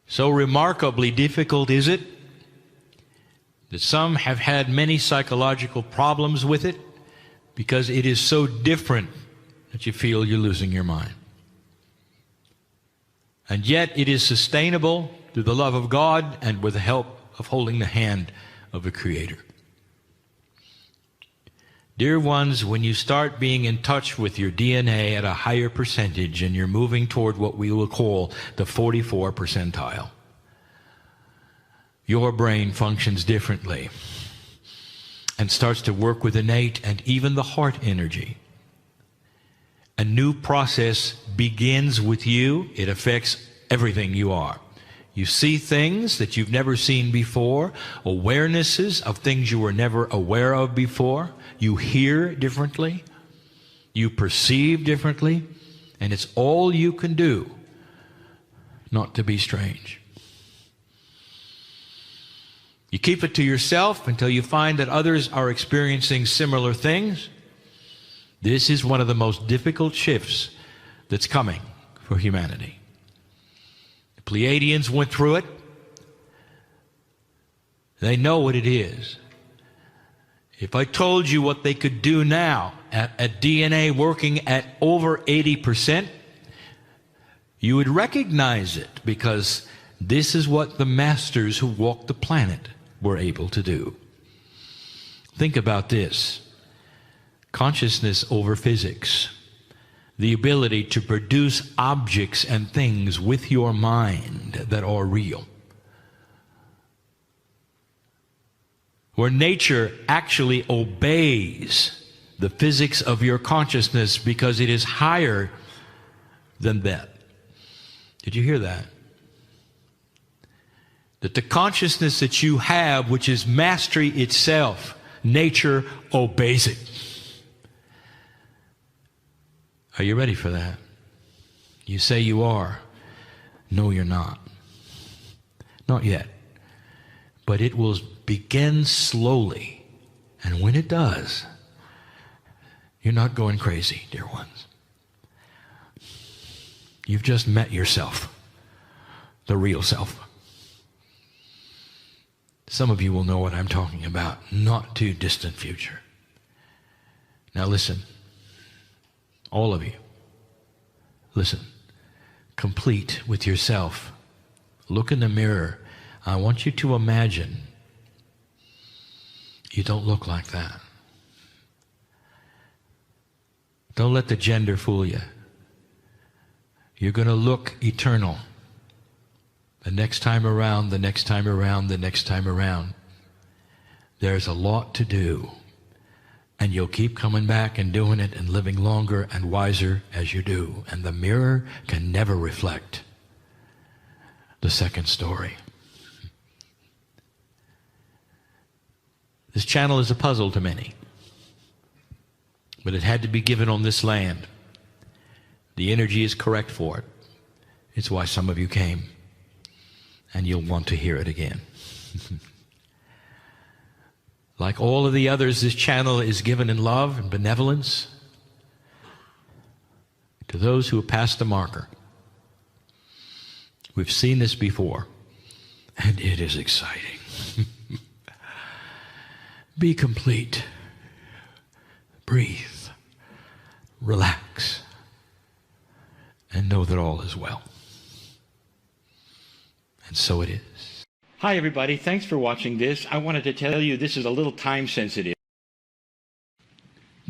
So remarkably difficult is it that some have had many psychological problems with it because it is so different that you feel you're losing your mind. And yet it is sustainable through the love of God and with the help of holding the hand of the Creator. Dear ones, when you start being in touch with your DNA at a higher percentage and you're moving toward what we will call the 44 percentile, your brain functions differently and starts to work with innate and even the heart energy. A new process begins with you. It affects everything you are. You see things that you've never seen before, awarenesses of things you were never aware of before. You hear differently, you perceive differently, and it's all you can do not to be strange. You keep it to yourself until you find that others are experiencing similar things. This is one of the most difficult shifts that's coming for humanity. The Pleiadians went through it. They know what it is. If I told you what they could do now at DNA working at over 80%, you would recognize it, because this is what the masters who walked the planet were able to do. Think about this. Consciousness over physics. The ability to produce objects and things with your mind that are real. Where nature actually obeys the physics of your consciousness because it is higher than that. Did you hear that? That the consciousness that you have, which is mastery itself, nature obeys it. Are you ready for that? You say you are. No, you're not. Not yet. But it will begin slowly. And when it does, you're not going crazy, dear ones. You've just met yourself, the real self. Some of you will know what I'm talking about, not too distant future. Now listen, all of you, listen, complete with yourself. Look in the mirror. I want you to imagine you don't look like that. Don't let the gender fool you. You're going to look eternal. The next time around, the next time around, the next time around. There's a lot to do. And you'll keep coming back and doing it and living longer and wiser as you do. And the mirror can never reflect the second story. This channel is a puzzle to many. But it had to be given on this land. The energy is correct for it. It's why some of you came. And you'll want to hear it again. Like all of the others, this channel is given in love and benevolence to those who have passed the marker. We've seen this before, and it is exciting. Be complete. Breathe. Relax. And know that all is well. And so it is. Hi, everybody. Thanks for watching this. I wanted to tell you this is a little time sensitive.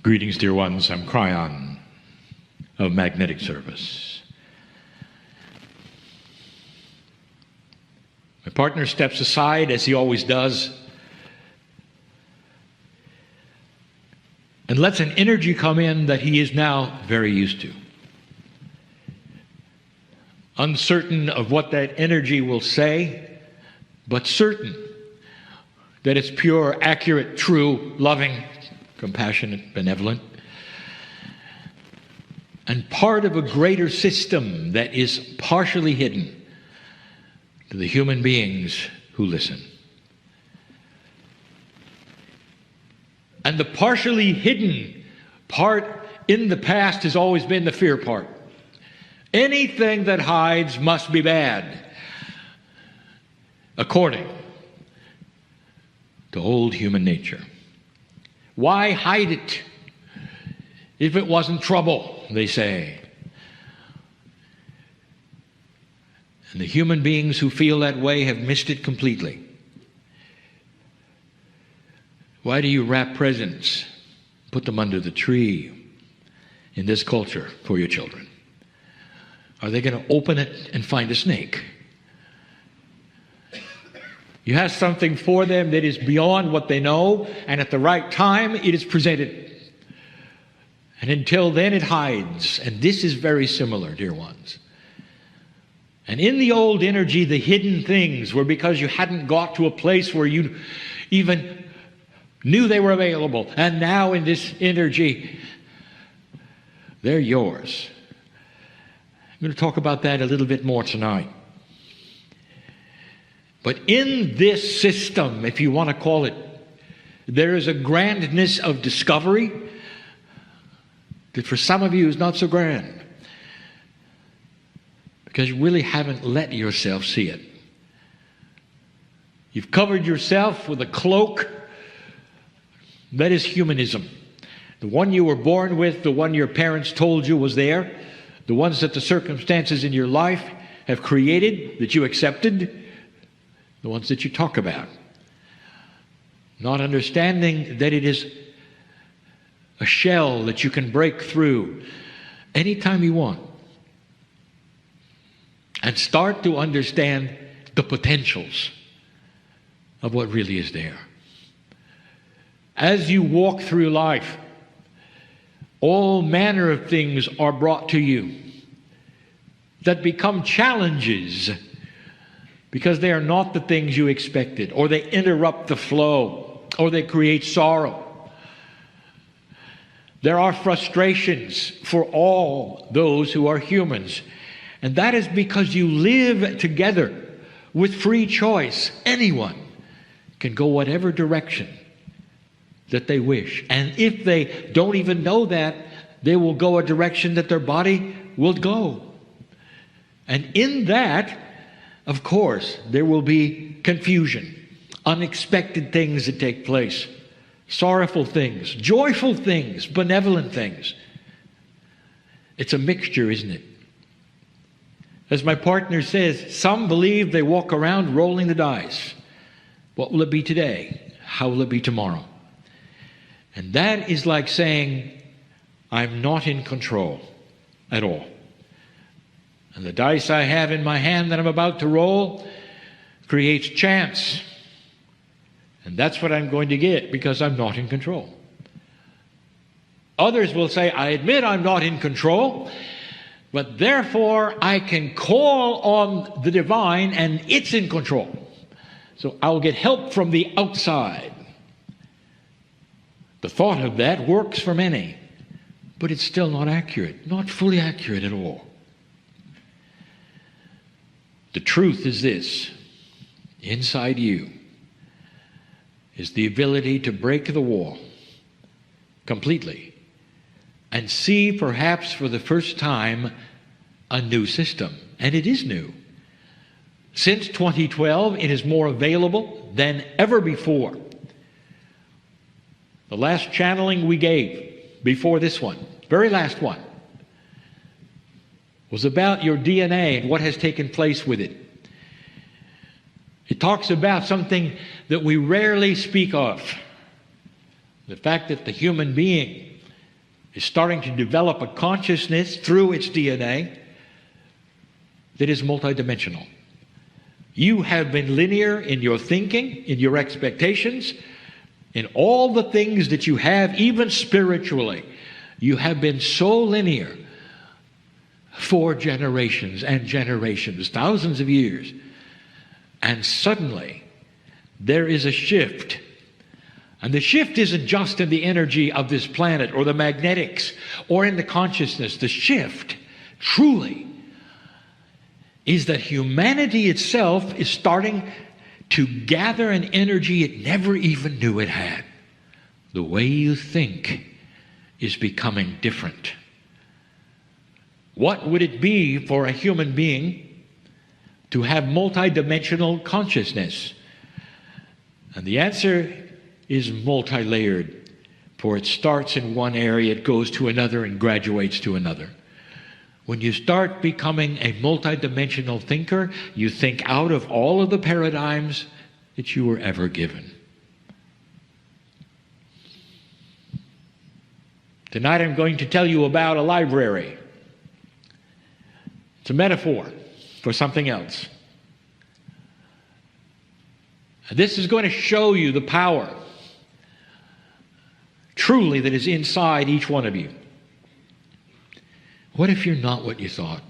Greetings, dear ones. I'm Kryon of Magnetic Service. My partner steps aside, as he always does, and lets an energy come in that he is now very used to. Uncertain of what that energy will say, but certain that it's pure, accurate, true, loving, compassionate, benevolent, and part of a greater system that is partially hidden to the human beings who listen. And the partially hidden part in the past has always been the fear part. Anything that hides must be bad, according to old human nature. Why hide it if it wasn't trouble, they say. And the human beings who feel that way have missed it completely. Why do you wrap presents, put them under the tree in this culture for your children? Are they going to open it and find a snake? You have something for them that is beyond what they know, and at the right time it is presented. And until then it hides. And this is very similar, dear ones. And in the old energy, the hidden things were because you hadn't got to a place where you even knew they were available. And now in this energy, they're yours. I'm going to talk about that a little bit more tonight. But in this system, if you want to call it, there is a grandness of discovery that for some of you is not so grand. Because you really haven't let yourself see it. You've covered yourself with a cloak that is humanism. The one you were born with, the one your parents told you was there, the ones that the circumstances in your life have created, that you accepted, the ones that you talk about. Not understanding that it is a shell that you can break through anytime you want and start to understand the potentials of what really is there. As you walk through life, all manner of things are brought to you that become challenges because they are not the things you expected, or they interrupt the flow, or they create sorrow. There are frustrations for all those who are humans, and that is because you live together with free choice. Anyone can go whatever direction that they wish. And if they don't even know that, they will go a direction that their body will go. And in that, of course, there will be confusion, unexpected things that take place, sorrowful things, joyful things, benevolent things. It's a mixture, isn't it? As my partner says, some believe they walk around rolling the dice. What will it be today? How will it be tomorrow? And that is like saying, I'm not in control at all. And the dice I have in my hand that I'm about to roll creates chance. And that's what I'm going to get because I'm not in control. Others will say, I admit I'm not in control, but therefore I can call on the divine and it's in control. So I'll get help from the outside. The thought of that works for many, but it's still not accurate, not fully accurate at all. The truth is this: inside you is the ability to break the wall completely and see, perhaps for the first time, a new system. And it is new. Since 2012, it is more available than ever before. The last channeling we gave before this one, very last one, was about your DNA and what has taken place with it. It talks about something that we rarely speak of. The fact that the human being is starting to develop a consciousness through its DNA that is multidimensional. You have been linear in your thinking, in your expectations, in all the things that you have, even spiritually. You have been so linear for generations and generations, thousands of years. And suddenly, there is a shift. And the shift isn't just in the energy of this planet or the magnetics or in the consciousness. The shift, truly, is that humanity itself is starting to gather an energy it never even knew it had. The way you think is becoming different. What would it be for a human being to have multidimensional consciousness? And the answer is multi-layered, for it starts in one area, it goes to another and graduates to another. When you start becoming a multidimensional thinker, you think out of all of the paradigms that you were ever given. Tonight I'm going to tell you about a library. It's a metaphor for something else. And this is going to show you the power, truly, that is inside each one of you. What if you're not what you thought?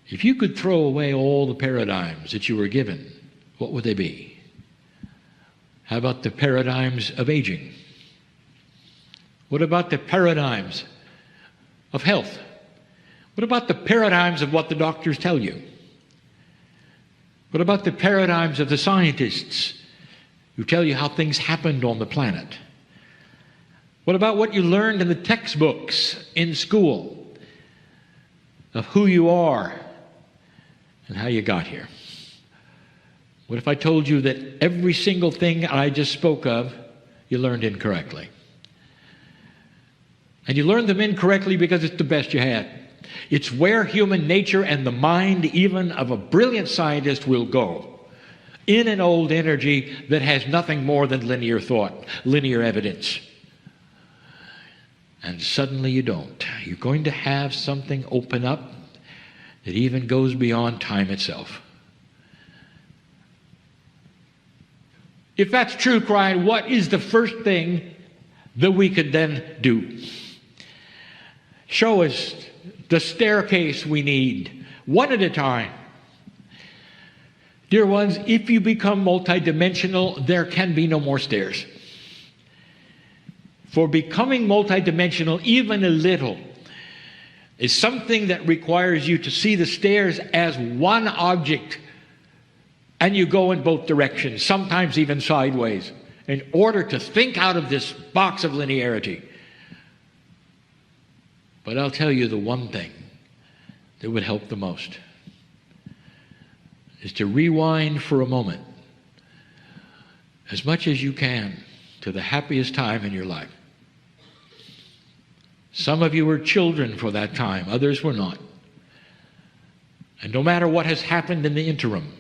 If you could throw away all the paradigms that you were given, what would they be? How about the paradigms of aging? What about the paradigms of health? What about the paradigms of what the doctors tell you? What about the paradigms of the scientists who tell you how things happened on the planet? What about what you learned in the textbooks in school of who you are and how you got here? What if I told you that every single thing I just spoke of, you learned incorrectly? And you learned them incorrectly because it's the best you had. It's where human nature and the mind, even of a brilliant scientist, will go. In an old energy that has nothing more than linear thought, linear evidence. And suddenly you don't. You're going to have something open up that even goes beyond time itself. If that's true, Kryon, what is the first thing that we could then do? Show us the staircase we need, one at a time. Dear ones, if you become multidimensional, there can be no more stairs. For becoming multidimensional, even a little, is something that requires you to see the stairs as one object, and you go in both directions, sometimes even sideways, in order to think out of this box of linearity. But I'll tell you the one thing that would help the most is to rewind for a moment, as much as you can, to the happiest time in your life. Some of you were children for that time, others were not. And no matter what has happened in the interim,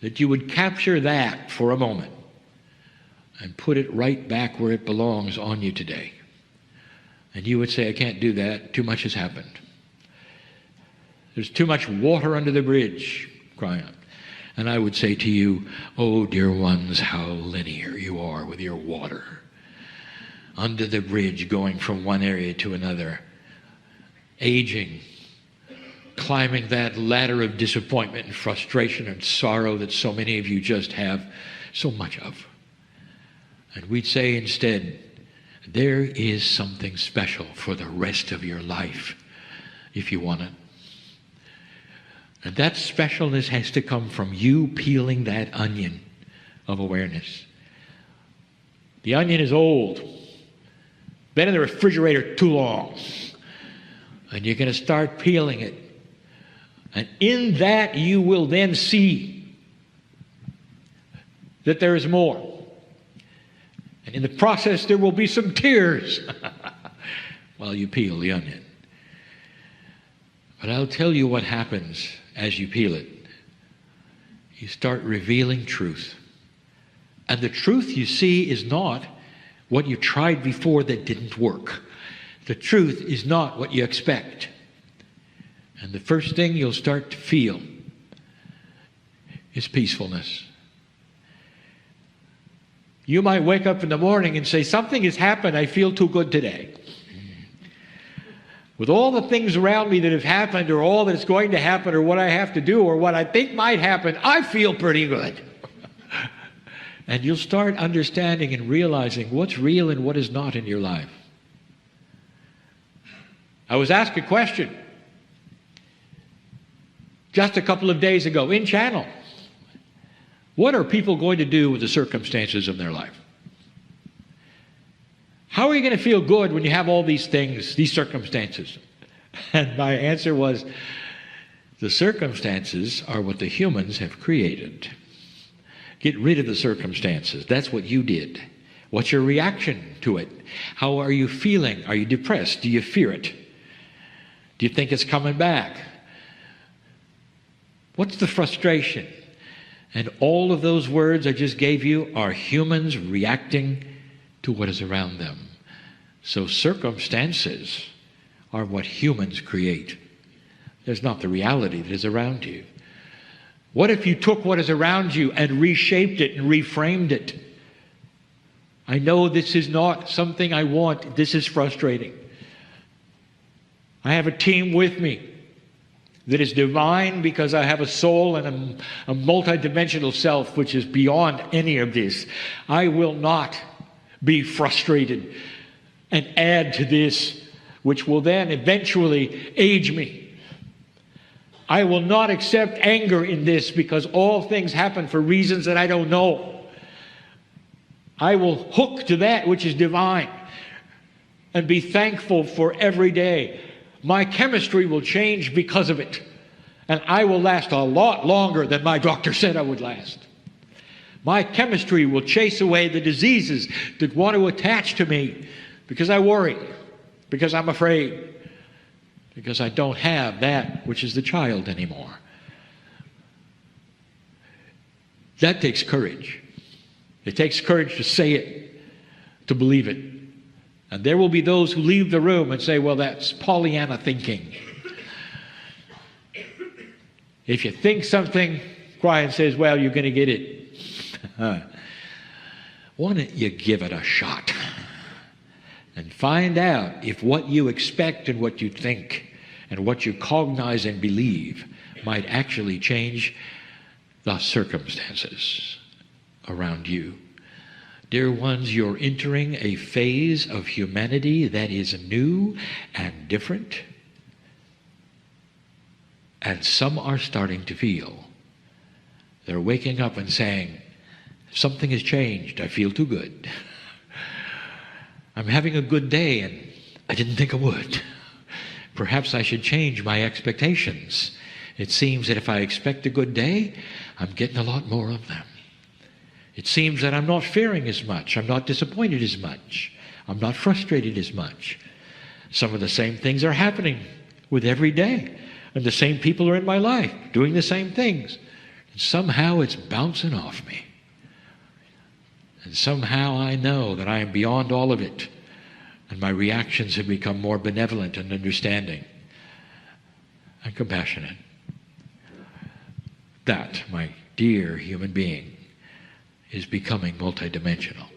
that you would capture that for a moment and put it right back where it belongs on you today. And you would say, I can't do that, too much has happened. There's too much water under the bridge, Kryon. And I would say to you, oh, dear ones, how linear you are with your water. Under the bridge, going from one area to another. Aging. Climbing that ladder of disappointment and frustration and sorrow that so many of you just have so much of. And we'd say instead, there is something special for the rest of your life, if you want it. And that specialness has to come from you peeling that onion of awareness. The onion is old. Been in the refrigerator too long. And you're going to start peeling it. And in that you will then see that there is more. And in the process there will be some tears while you peel the onion. But I'll tell you what happens as you peel it. You start revealing truth. And the truth you see is not what you tried before that didn't work. The truth is not what you expect. And the first thing you'll start to feel is peacefulness. You might wake up in the morning and say, something has happened, I feel too good today. With all the things around me that have happened, or all that's going to happen, or what I have to do, or what I think might happen, I feel pretty good. And you'll start understanding and realizing what's real and what is not in your life. I was asked a question just a couple of days ago in Channel. What are people going to do with the circumstances of their life? How are you going to feel good when you have all these things, these circumstances? And my answer was, the circumstances are what the humans have created. Get rid of the circumstances. That's what you did. What's your reaction to it? How are you feeling? Are you depressed? Do you fear it? Do you think it's coming back? What's the frustration? And all of those words I just gave you are humans reacting to what is around them. So circumstances are what humans create. There's not the reality that is around you. What if you took what is around you and reshaped it and reframed it? I know this is not something I want. This is frustrating. I have a team with me that is divine because I have a soul and a multidimensional self which is beyond any of this. I will not be frustrated and add to this, which will then eventually age me. I will not accept anger in this because all things happen for reasons that I don't know. I will hook to that which is divine and be thankful for every day. My chemistry will change because of it. And I will last a lot longer than my doctor said I would last. My chemistry will chase away the diseases that want to attach to me because I worry, because I'm afraid, because I don't have that which is the child anymore. That takes courage. It takes courage to say it, to believe it. And there will be those who leave the room and say, well, that's Pollyanna thinking. If you think something, Kryon says, well, you're going to get it. Why don't you give it a shot and find out if what you expect and what you think and what you cognize and believe might actually change the circumstances around you. Dear ones, you're entering a phase of humanity that is new and different. And some are starting to feel. They're waking up and saying, something has changed. I feel too good. I'm having a good day and I didn't think I would. Perhaps I should change my expectations. It seems that if I expect a good day, I'm getting a lot more of them. It seems that I'm not fearing as much. I'm not disappointed as much. I'm not frustrated as much. Some of the same things are happening with every day. And the same people are in my life doing the same things. And somehow it's bouncing off me. And somehow I know that I am beyond all of it. And my reactions have become more benevolent and understanding and compassionate. That, my dear human being, is becoming multidimensional.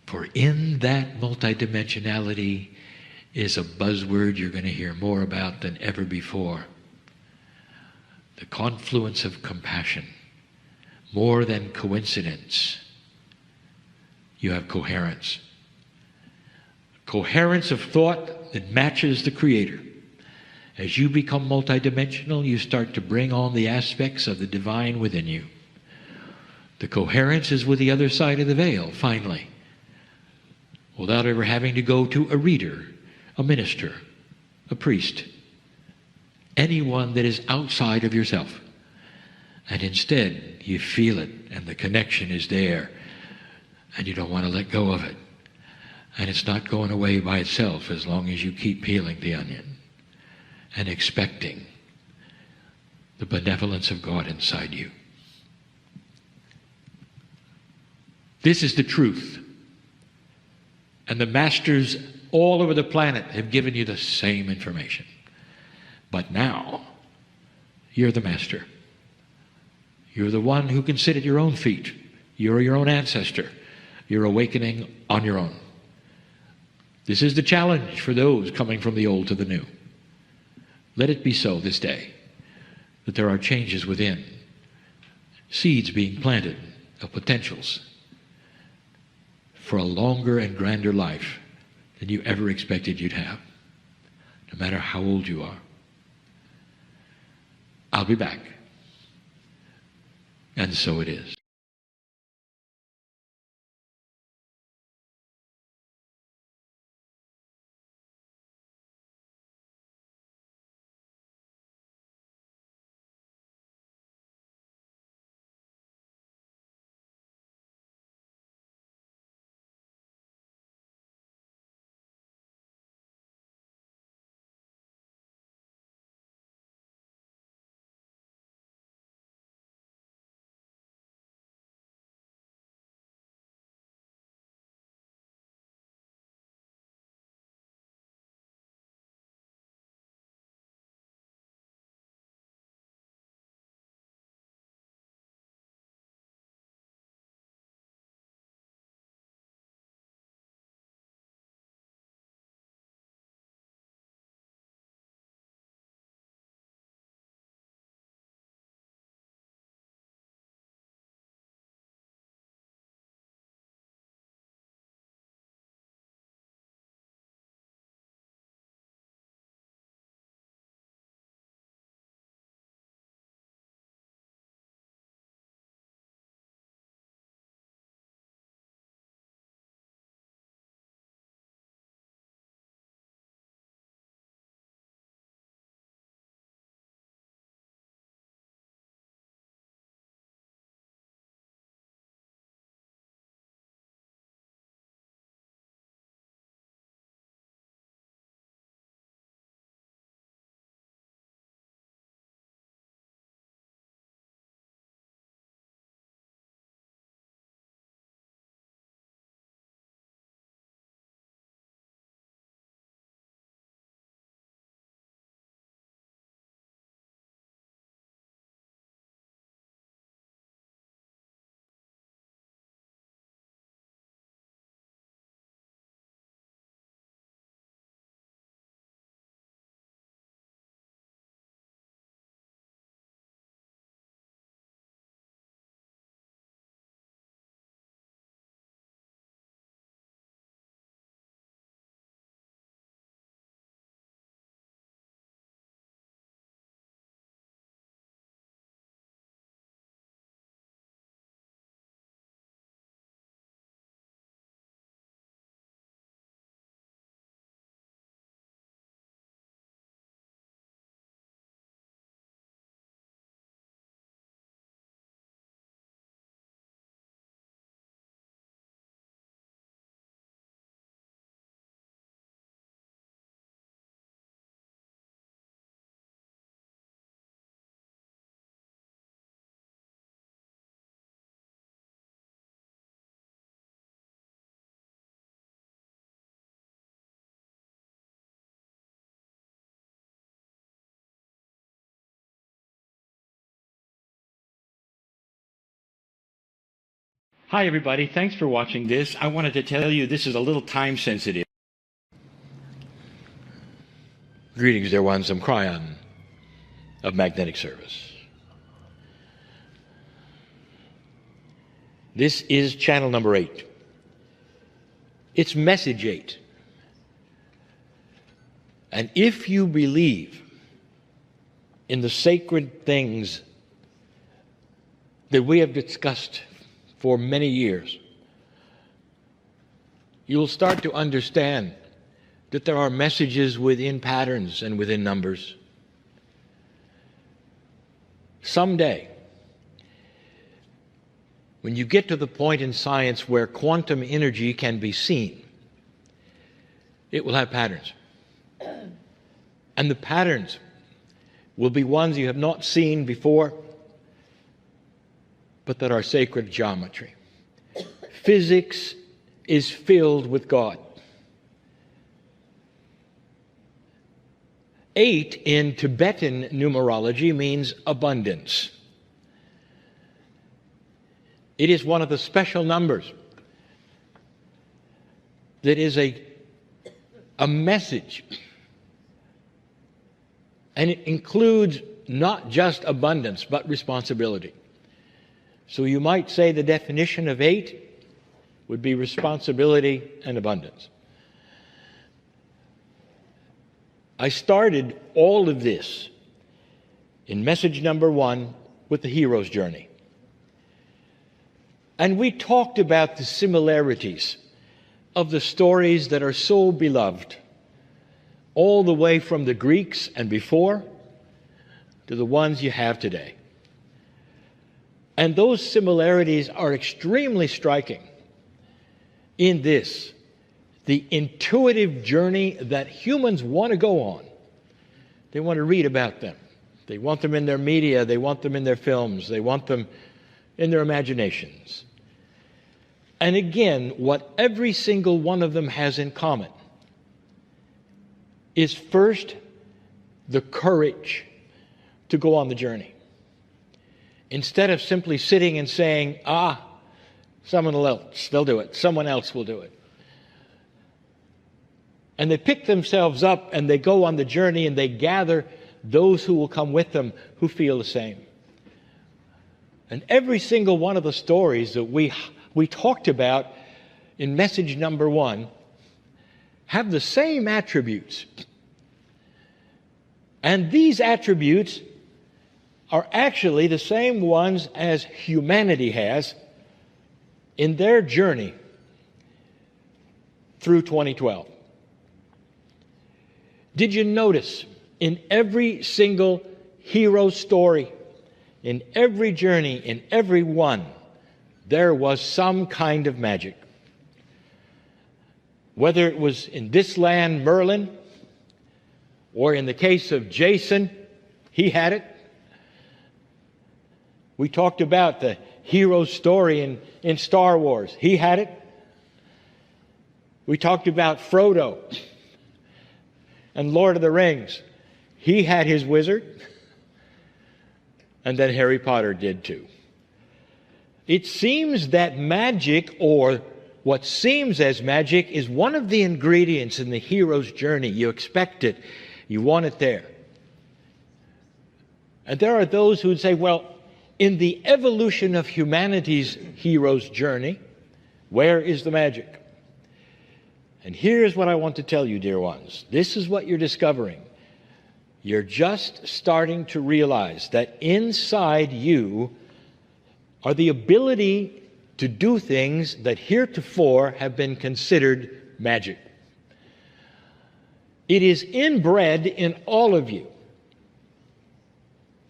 For in that multidimensionality is a buzzword you're going to hear more about than ever before. The confluence of compassion. More than coincidence. You have coherence. Coherence of thought that matches the Creator. As you become multidimensional, you start to bring on the aspects of the divine within you. The coherence is with the other side of the veil, finally. Without ever having to go to a reader, a minister, a priest, anyone that is outside of yourself. And instead, you feel it, and the connection is there, and you don't want to let go of it. And it's not going away by itself as long as you keep peeling the onion and expecting the benevolence of God inside you. This is the truth. And the masters all over the planet have given you the same information. But now, you're the master. You're the one who can sit at your own feet. You're your own ancestor. You're awakening on your own. This is the challenge for those coming from the old to the new. Let it be so this day, that there are changes within, seeds being planted of potentials for a longer and grander life than you ever expected you'd have, no matter how old you are. I'll be back. And so it is. Hi, everybody. Thanks for watching this. I wanted to tell you this is a little time sensitive. Greetings, dear ones. I'm Kryon of Magnetic Service. This is channel number 8. It's message 8. And if you believe in the sacred things that we have discussed for many years, you'll start to understand that there are messages within patterns and within numbers. Someday, when you get to the point in science where quantum energy can be seen, it will have patterns. And the patterns will be ones you have not seen before, but that are sacred geometry. Physics is filled with God. 8 in Tibetan numerology means abundance. It is one of the special numbers that is a message. And it includes not just abundance, but responsibility. So you might say the definition of 8 would be responsibility and abundance. I started all of this in message number 1 with the hero's journey. And we talked about the similarities of the stories that are so beloved, all the way from the Greeks and before to the ones you have today. And those similarities are extremely striking in this, the intuitive journey that humans want to go on. They want to read about them. They want them in their media. They want them in their films. They want them in their imaginations. And again, what every single one of them has in common is first the courage to go on the journey. Instead of simply sitting and saying, someone else, they'll do it. Someone else will do it. And they pick themselves up and they go on the journey and they gather those who will come with them who feel the same. And every single one of the stories that we talked about in message number 1 have the same attributes. And these attributes are actually the same ones as humanity has in their journey through 2012. Did you notice in every single hero story, in every journey, in every one, there was some kind of magic? Whether it was in this land, Merlin, or in the case of Jason, he had it. We talked about the hero story in Star Wars. He had it. We talked about Frodo and Lord of the Rings. He had his wizard. And then Harry Potter did too. It seems that magic, or what seems as magic, is one of the ingredients in the hero's journey. You expect it. You want it there. And there are those who would say, well, in the evolution of humanity's hero's journey, where is the magic? And here's what I want to tell you, dear ones. This is what you're discovering. You're just starting to realize that inside you are the ability to do things that heretofore have been considered magic. It is inbred in all of you.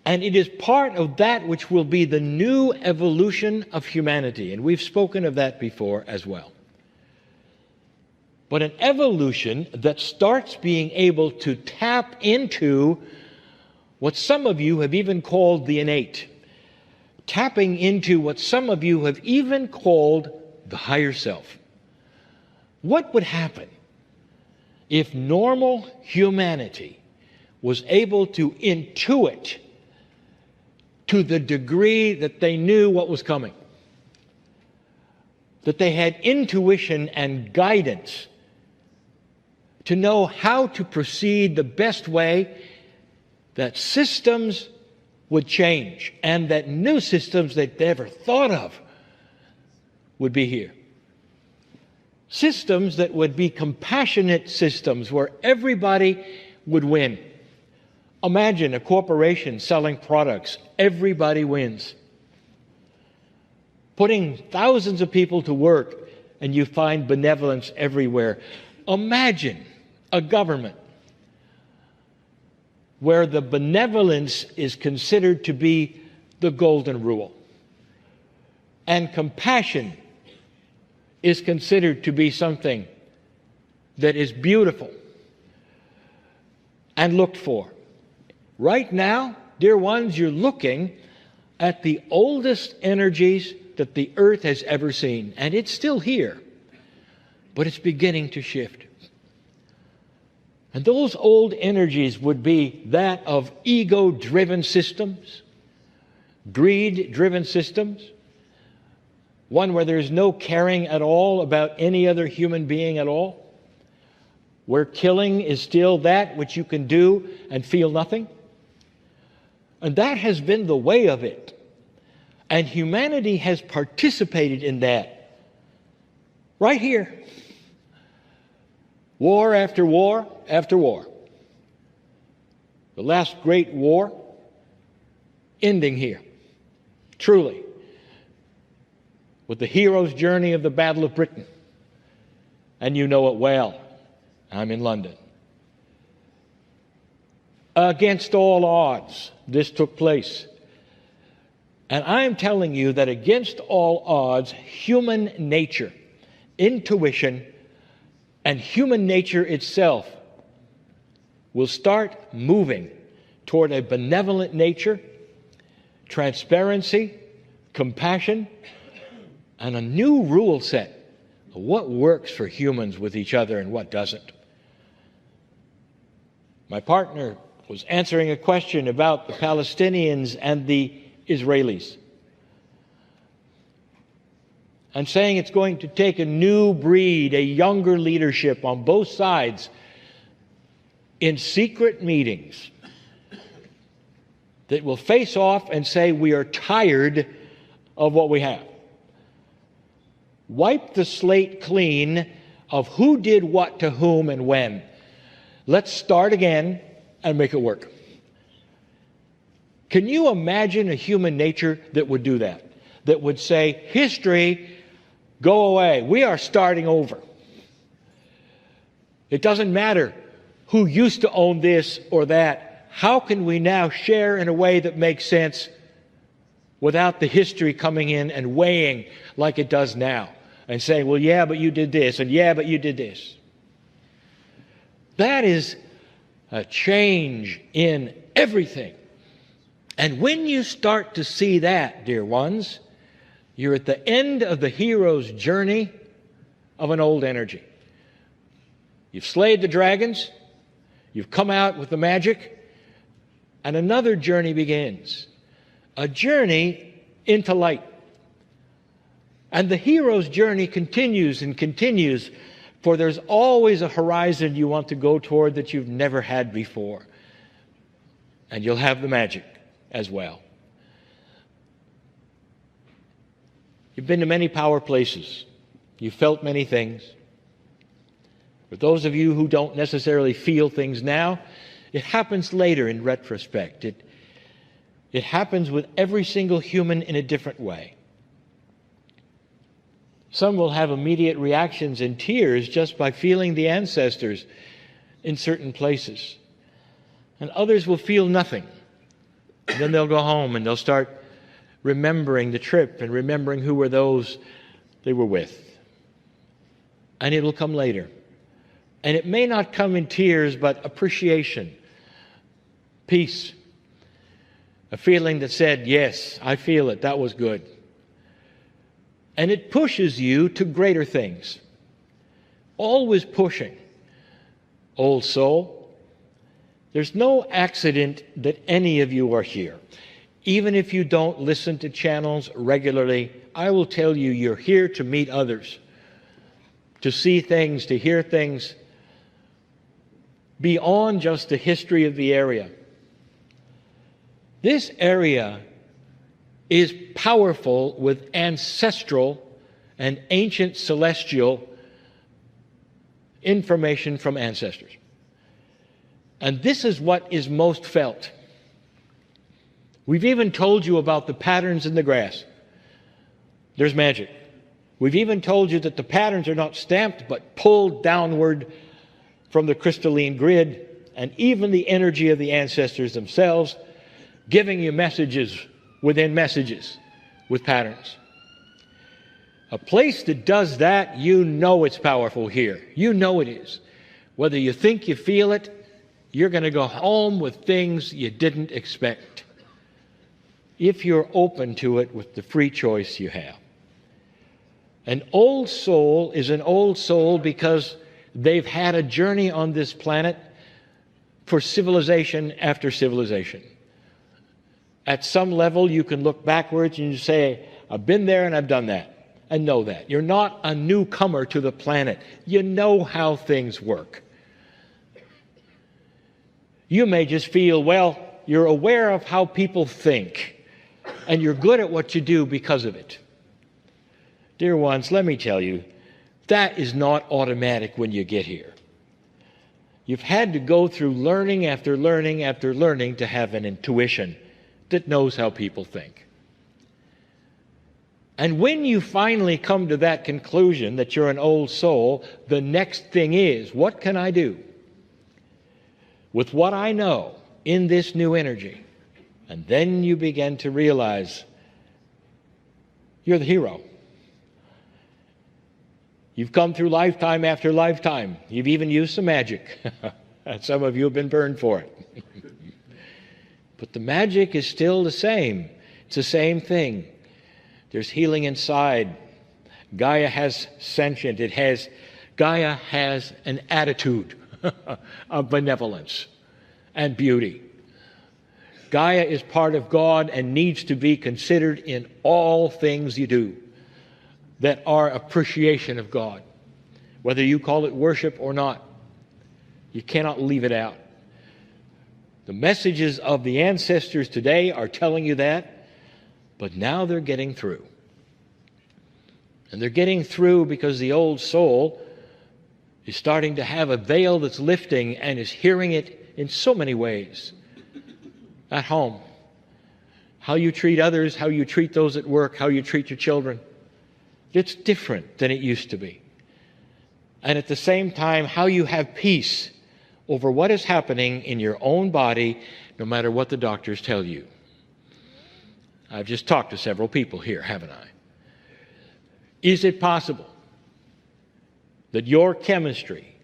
And it is part of that which will be the new evolution of humanity. And we've spoken of that before as well. But an evolution that starts being able to tap into what some of you have even called the innate. Tapping into what some of you have even called the higher self. What would happen if normal humanity was able to intuit to the degree that they knew what was coming? that they had intuition and guidance to know how to proceed the best way, that systems would change and that new systems they'd never thought of would be here. Systems that would be compassionate systems where everybody would win. Imagine a corporation selling products. Everybody wins. Putting thousands of people to work, and you find benevolence everywhere. Imagine a government where the benevolence is considered to be the golden rule, and compassion is considered to be something that is beautiful and looked for. Right now, dear ones, you're looking at the oldest energies that the earth has ever seen, and it's still here, but it's beginning to shift. And those old energies would be that of ego-driven systems, greed-driven systems, one where there's no caring at all about any other human being at all, where killing is still that which you can do and feel nothing. And that has been the way of it. And humanity has participated in that. Right here. War after war after war. The last great war ending here. Truly. With the hero's journey of the Battle of Britain. And you know it well. I'm in London. Against all odds, this took place. And I'm telling you that against all odds, human nature, intuition, and human nature itself will start moving toward a benevolent nature, transparency, compassion, and a new rule set of what works for humans with each other and what doesn't. My partner was answering a question about the Palestinians and the Israelis, and saying it's going to take a new breed, a younger leadership on both sides in secret meetings that will face off and say, we are tired of what we have. Wipe the slate clean of who did what to whom and when. Let's start again and make it work. Can you imagine a human nature that would do that? That would say, history, go away. We are starting over. It doesn't matter who used to own this or that. How can we now share in a way that makes sense without the history coming in and weighing like it does now and saying, well, yeah, but you did this, and yeah, but you did this. That is a change in everything. And when you start to see that, dear ones, you're at the end of the hero's journey of an old energy. You've slayed the dragons, you've come out with the magic, and another journey begins. A journey into light. And the hero's journey continues and continues, for there's always a horizon you want to go toward that you've never had before. And you'll have the magic as well. You've been to many power places. You've felt many things. For those of you who don't necessarily feel things now, it happens later in retrospect. It happens with every single human in a different way. Some will have immediate reactions and tears just by feeling the ancestors in certain places. And others will feel nothing. And then they'll go home and they'll start remembering the trip and remembering who were those they were with. And it'll come later. And it may not come in tears, but appreciation, peace, a feeling that said, yes, I feel it, that was good. And it pushes you to greater things. Always pushing. Old soul, there's no accident that any of you are here. Even if you don't listen to channels regularly, I will tell you you're here to meet others, to see things, to hear things beyond just the history of the area. This area is powerful with ancestral and ancient celestial information from ancestors. And this is what is most felt. We've even told you about the patterns in the grass. There's magic. We've even told you that the patterns are not stamped but pulled downward from the crystalline grid, and even the energy of the ancestors themselves giving you messages within messages with patterns. A place that does that, you know it's powerful here. You know it is. Whether you think you feel it, you're going to go home with things you didn't expect, if you're open to it with the free choice you have. An old soul is an old soul because they've had a journey on this planet for civilization after civilization. At some level, you can look backwards and you say, I've been there and I've done that, and know that. You're not a newcomer to the planet. You know how things work. You may just feel, well, you're aware of how people think, and you're good at what you do because of it. Dear ones, let me tell you, that is not automatic when you get here. You've had to go through learning after learning after learning to have an intuition that knows how people think. And when you finally come to that conclusion that you're an old soul, the next thing is, what can I do with what I know in this new energy? And then you begin to realize you're the hero. You've come through lifetime after lifetime. You've even used some magic. And some of you have been burned for it. But the magic is still the same. It's the same thing. There's healing inside. Gaia has sentient. Gaia has an attitude of benevolence and beauty. Gaia is part of God and needs to be considered in all things you do that are appreciation of God. Whether you call it worship or not, you cannot leave it out. The messages of the ancestors today are telling you that, but now they're getting through. And they're getting through because the old soul is starting to have a veil that's lifting and is hearing it in so many ways. At home, how you treat others, how you treat those at work, how you treat your children. It's different than it used to be. And at the same time, how you have peace over what is happening in your own body, no matter what the doctors tell you. I've just talked to several people here, haven't I? Is it possible that your chemistry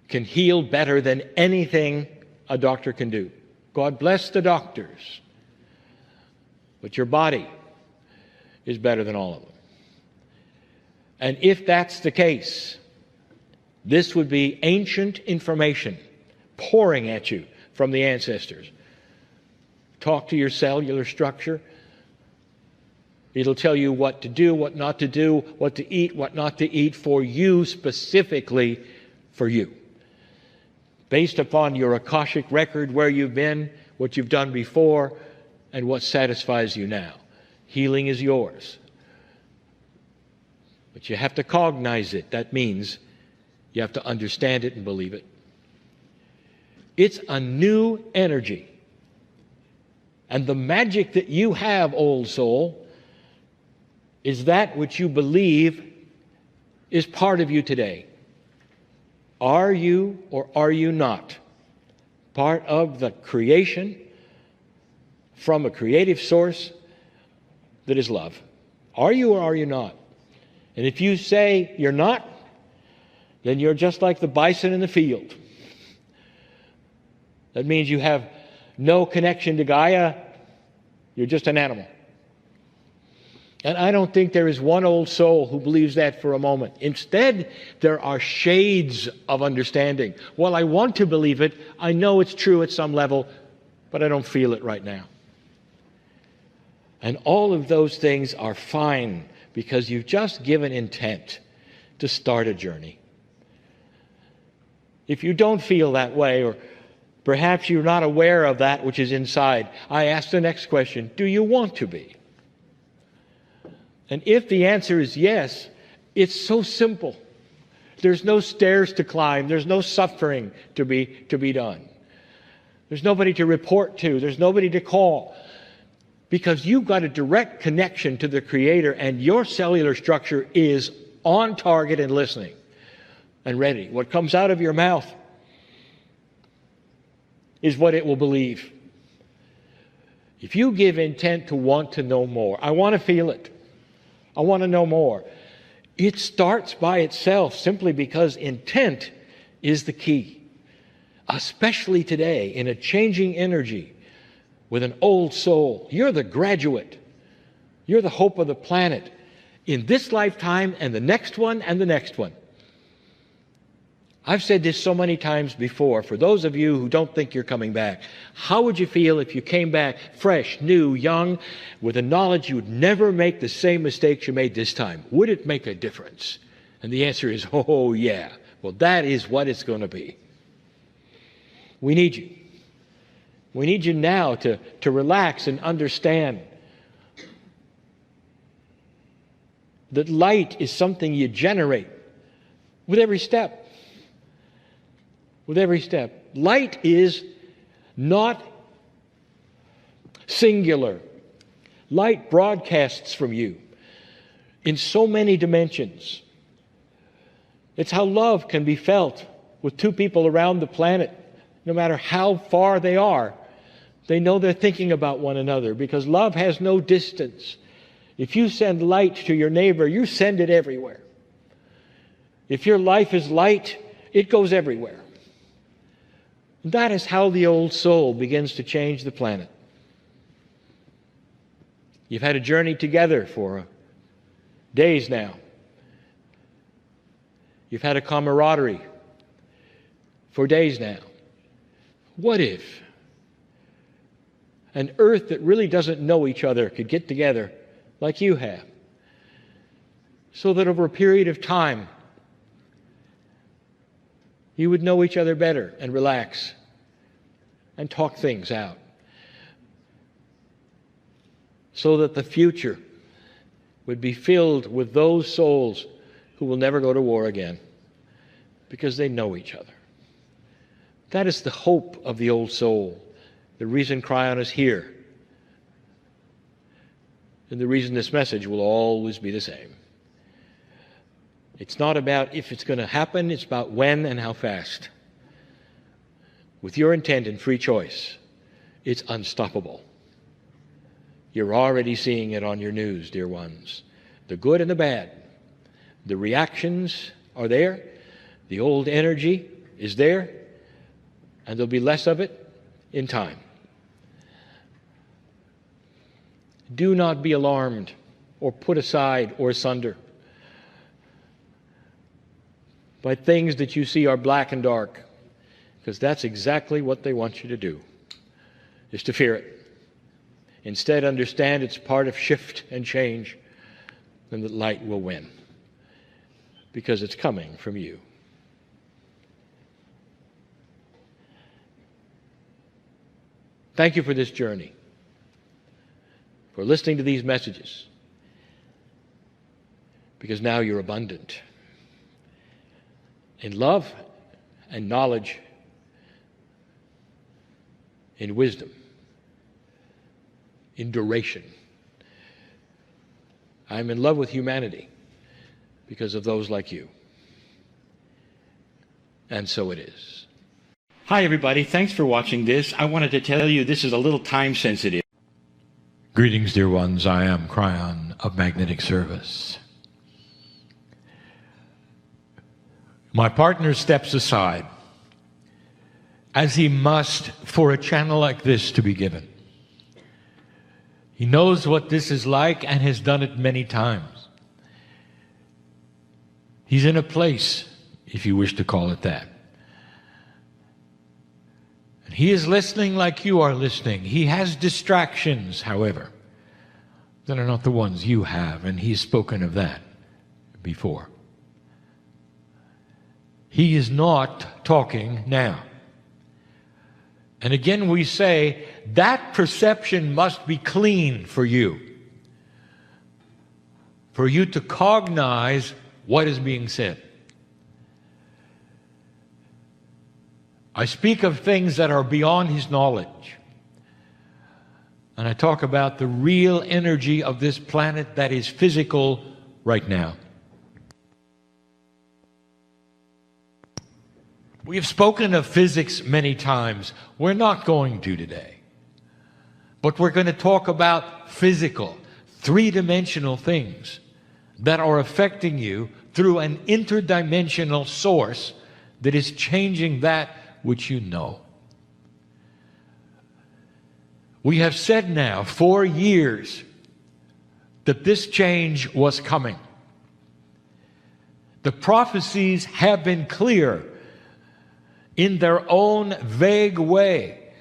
can heal better than anything a doctor can do? God bless the doctors, but your body is better than all of them. And if that's the case, this would be ancient information pouring at you from the ancestors. Talk to your cellular structure. It'll tell you what to do, what not to do, what to eat, what not to eat for you, specifically for you. Based upon your Akashic record, where you've been, what you've done before, and what satisfies you now. Healing is yours. But you have to cognize it. That means you have to understand it and believe it. It's a new energy. And the magic that you have, old soul, is that which you believe is part of you today. Are you or are you not part of the creation from a creative source that is love? Are you or are you not? And if you say you're not, then you're just like the bison in the field. That means you have no connection to Gaia. You're just an animal. And I don't think there is one old soul who believes that for a moment. Instead, there are shades of understanding. Well, I want to believe it. I know it's true at some level, but I don't feel it right now. And all of those things are fine because you've just given intent to start a journey. If you don't feel that way, or perhaps you're not aware of that which is inside, I ask the next question, do you want to be? And if the answer is yes, it's so simple. There's no stairs to climb. There's no suffering to be done. There's nobody to report to. There's nobody to call. Because you've got a direct connection to the Creator, and your cellular structure is on target and listening and ready. What comes out of your mouth is what it will believe. If you give intent to want to know more, I want to feel it. I want to know more. It starts by itself simply because intent is the key. Especially today, in a changing energy, with an old soul. You're the graduate. You're the hope of the planet in this lifetime and the next one and the next one. I've said this so many times before. For those of you who don't think you're coming back, how would you feel if you came back fresh, new, young, with the knowledge you would never make the same mistakes you made this time? Would it make a difference? And the answer is, oh yeah. Well, that is what it's going to be. We need you. We need you now to relax and understand that light is something you generate with every step. With every step. Light is not singular. Light broadcasts from you in so many dimensions. It's how love can be felt with two people around the planet. No matter how far they are, they know they're thinking about one another because love has no distance. If you send light to your neighbor, you send it everywhere. If your life is light, it goes everywhere. That is how the old soul begins to change the planet. You've had a journey together for days now. You've had a camaraderie for days now. What if an earth that really doesn't know each other could get together like you have, so that over a period of time you would know each other better and relax and talk things out, so that the future would be filled with those souls who will never go to war again because they know each other. That is the hope of the old soul, the reason Kryon is here, and the reason this message will always be the same. It's not about if it's going to happen, it's about when and how fast. With your intent and free choice, it's unstoppable. You're already seeing it on your news, dear ones. The good and the bad. The reactions are there. The old energy is there. And there'll be less of it in time. Do not be alarmed or put aside or asunder by things that you see are black and dark, because that's exactly what they want you to do, is to fear it. Instead, understand it's part of shift and change, and that light will win, because it's coming from you. Thank you for this journey, for listening to these messages, because now you're abundant in love and knowledge, in wisdom, in duration. I'm in love with humanity because of those like you. And so it is. Hi, everybody. Thanks for watching this. I wanted to tell you this is a little time sensitive. Greetings, dear ones. I am Kryon of Magnetic Service. My partner steps aside, as he must, for a channel like this to be given. He knows what this is like and has done it many times. He's in a place, if you wish to call it that. And he is listening like you are listening. He has distractions, however. that are not the ones you have, and he's spoken of that before. He is not talking now. And again we say, that perception must be clean for you to cognize what is being said. I speak of things that are beyond his knowledge. And I talk about the real energy of this planet that is physical right now. We have spoken of physics many times. We're not going to today. But we're going to talk about physical, three-dimensional things that are affecting you through an interdimensional source that is changing that which you know. We have said now 4 years that this change was coming. The prophecies have been clear in their own vague way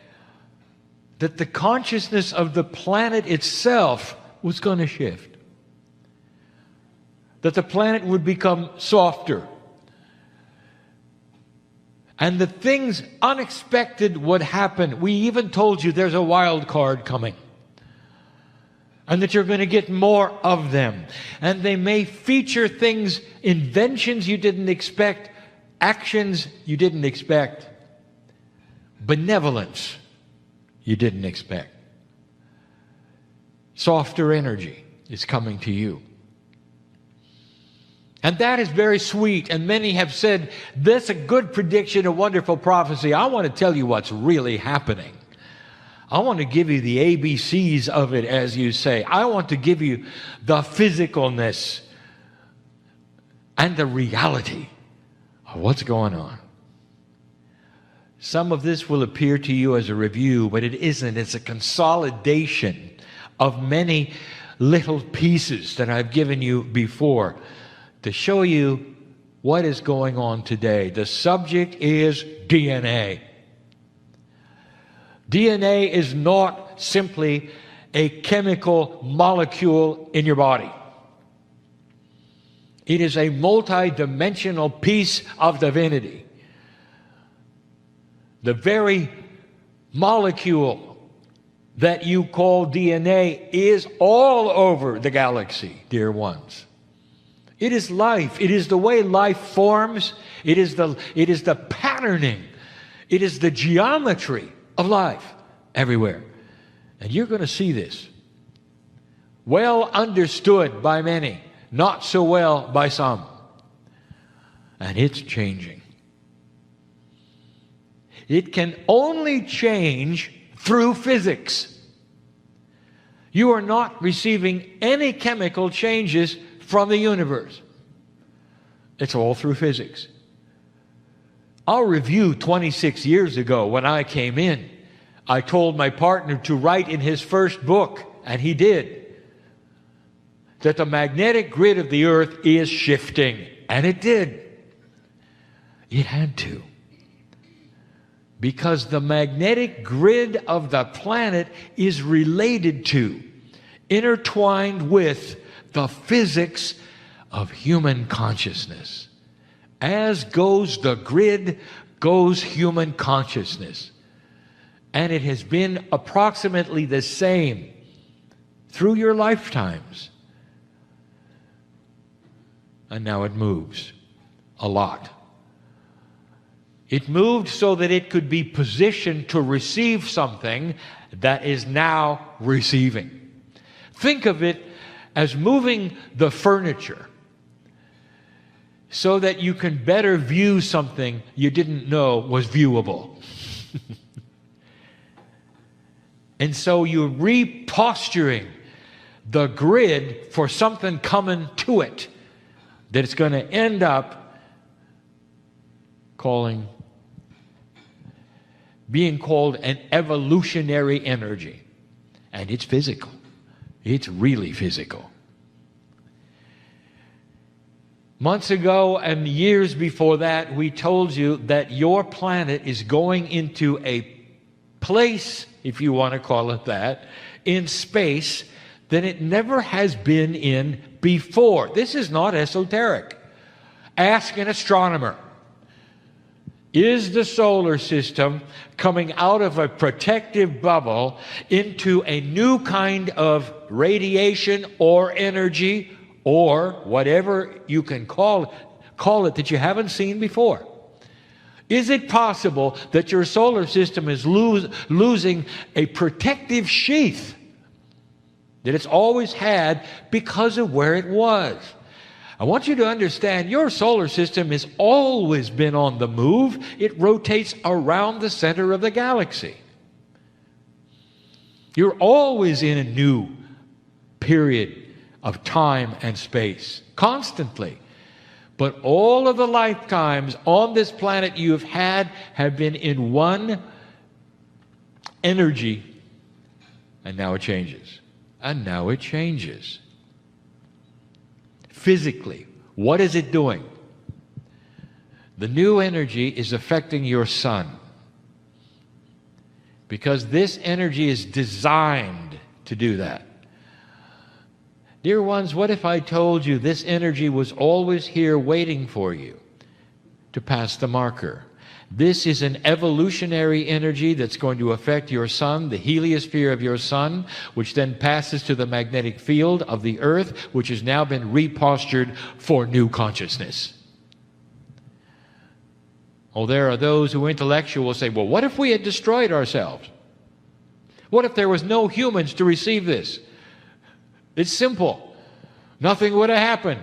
that the consciousness of the planet itself was going to shift. That the planet would become softer. And that things unexpected would happen. We even told you there's a wild card coming. And that you're going to get more of them. And they may feature things, inventions you didn't expect, actions you didn't expect, benevolence you didn't expect. Softer energy is coming to you. And that is very sweet, and many have said, that's a good prediction, a wonderful prophecy. I want to tell you what's really happening. I want to give you the ABCs of it, as you say. I want to give you the physicalness and the reality of what's going on. Some of this will appear to you as a review, but it isn't. It's a consolidation of many little pieces that I've given you before to show you what is going on today. The subject is DNA. DNA is not simply a chemical molecule in your body. It is a multi-dimensional piece of divinity. The very molecule that you call DNA is all over the galaxy, dear ones. It is life. It is the way life forms. It is the patterning. It is the geometry of life everywhere. And you're going to see this. Well understood by many, not so well by some. And it's changing. It can only change through physics. You are not receiving any chemical changes from the universe. It's all through physics. I'll review 26 years ago when I came in. I told my partner to write in his first book, and he did, that the magnetic grid of the earth is shifting. And it did. It had to. Because the magnetic grid of the planet is related to, intertwined with, the physics of human consciousness. As goes the grid, goes human consciousness. And it has been approximately the same through your lifetimes. And now it moves a lot. It moved so that it could be positioned to receive something that is now receiving. Think of it as moving the furniture so that you can better view something you didn't know was viewable. And so you're reposturing the grid for something coming to it that it's going to end up being called an evolutionary energy. And it's physical. It's really physical. Months ago and years before that, we told you that your planet is going into a place, if you want to call it that, in space than it never has been in before. This is not esoteric. Ask an astronomer. Is the solar system coming out of a protective bubble into a new kind of radiation or energy or whatever you can call it that you haven't seen before? Is it possible that your solar system is losing a protective sheath that it's always had because of where it was? I want you to understand your solar system has always been on the move. It rotates around the center of the galaxy. You're always in a new period of time and space, constantly. But all of the lifetimes on this planet you've had have been in one energy, and now it changes. And now it changes. Physically, what is it doing? The new energy is affecting your sun, because this energy is designed to do that. Dear ones, what if I told you this energy was always here waiting for you to pass the marker? This is an evolutionary energy that's going to affect your sun, the heliosphere of your sun, which then passes to the magnetic field of the earth, which has now been repostured for new consciousness. Oh, there are those who intellectuals say, well, what if we had destroyed ourselves? What if there was no humans to receive this? It's simple. Nothing would have happened.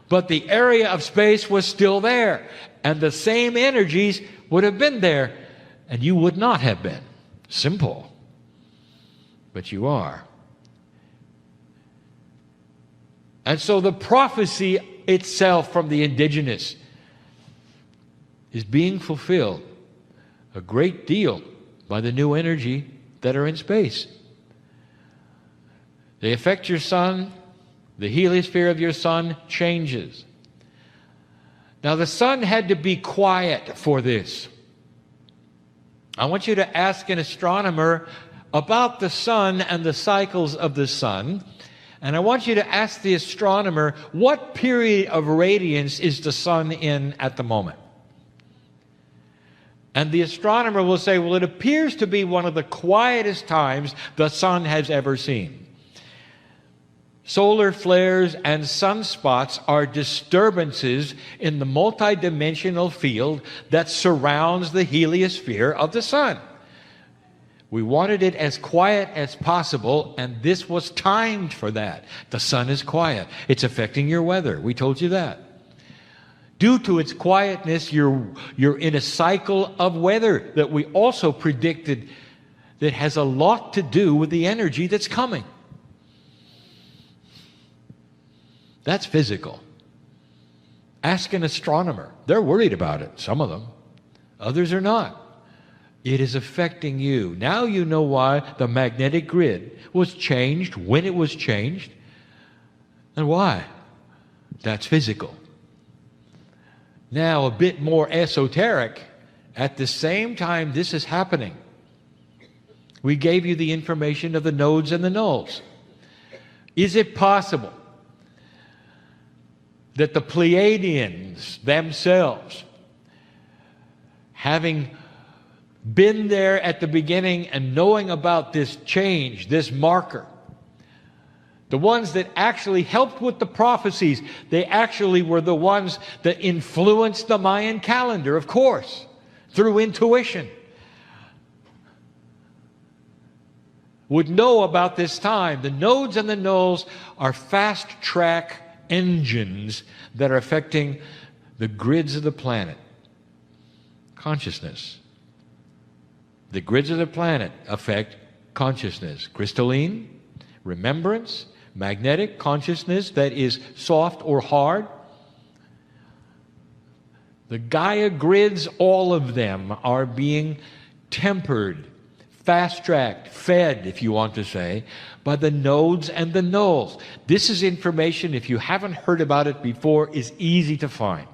But the area of space was still there, and the same energies would have been there, and you would not have been. Simple. But you are. And so the prophecy itself from the indigenous is being fulfilled a great deal by the new energy that are in space. They affect your sun. The heliosphere of your sun changes. Now, the sun had to be quiet for this. I want you to ask an astronomer about the sun and the cycles of the sun. And I want you to ask the astronomer, what period of radiance is the sun in at the moment? And the astronomer will say, well, it appears to be one of the quietest times the sun has ever seen. Solar flares and sunspots are disturbances in the multidimensional field that surrounds the heliosphere of the sun. We wanted it as quiet as possible, and this was timed for that. The sun is quiet. It's affecting your weather. We told you that. Due to its quietness, you're in a cycle of weather that we also predicted that has a lot to do with the energy that's coming. That's physical. Ask an astronomer. They're worried about it, some of them. Others are not. It is affecting you. Now you know why the magnetic grid was changed when it was changed, and why. That's physical. Now, a bit more esoteric. At the same time this is happening, we gave you the information of the nodes and the nulls. Is it possible that the Pleiadians themselves, having been there at the beginning and knowing about this change, this marker, the ones that actually helped with the prophecies, they actually were the ones that influenced the Mayan calendar, of course, through intuition, would know about this time. The nodes and the nulls are fast-track engines that are affecting the grids of the planet. Consciousness. The grids of the planet affect consciousness. Crystalline, remembrance, magnetic, consciousness that is soft or hard. The Gaia grids, all of them are being tempered, fast-tracked, fed, if you want to say, by the nodes and the nulls. This is information, if you haven't heard about it before, is easy to find.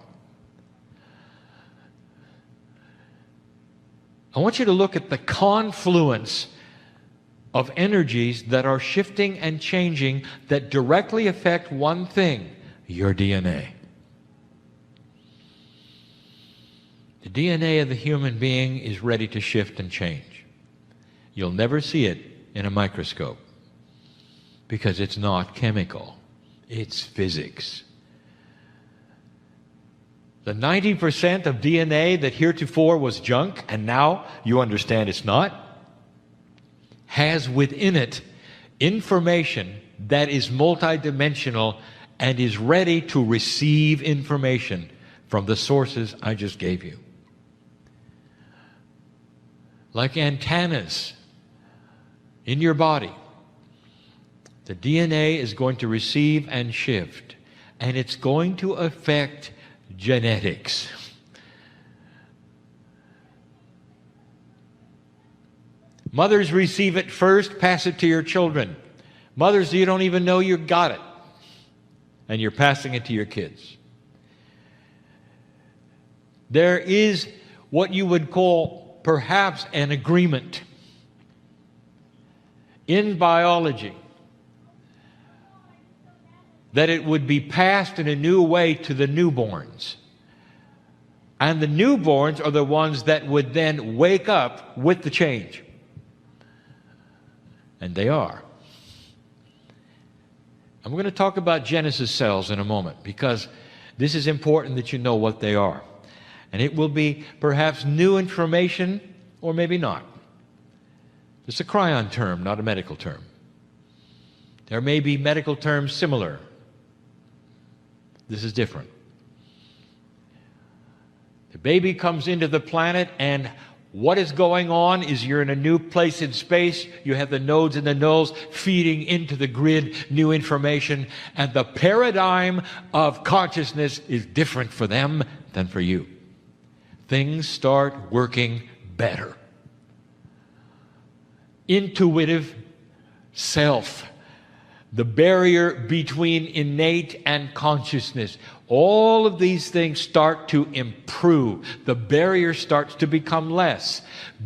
I want you to look at the confluence of energies that are shifting and changing that directly affect one thing, your DNA. The DNA of the human being is ready to shift and change. You'll never see it in a microscope because it's not chemical, it's physics. The 90% of DNA that heretofore was junk, and now you understand it's not, has within it information that is multidimensional and is ready to receive information from the sources I just gave you. Like antennas in your body, the DNA is going to receive and shift, and it's going to affect genetics. Mothers receive it first, pass it to your children. Mothers, you don't even know you got it, and you're passing it to your kids. There is what you would call perhaps an agreement in biology that it would be passed in a new way to the newborns. And the newborns are the ones that would then wake up with the change. And they are. I'm going to talk about Genesis cells in a moment because this is important that you know what they are. And it will be perhaps new information or maybe not. It's a Kryon term, not a medical term. There may be medical terms similar. This is different. The baby comes into the planet, and what is going on is you're in a new place in space. You have the nodes and the nulls feeding into the grid new information, and the paradigm of consciousness is different for them than for you. Things start working better. Intuitive self, the barrier between innate and consciousness, all of these things start to improve. The barrier starts to become less.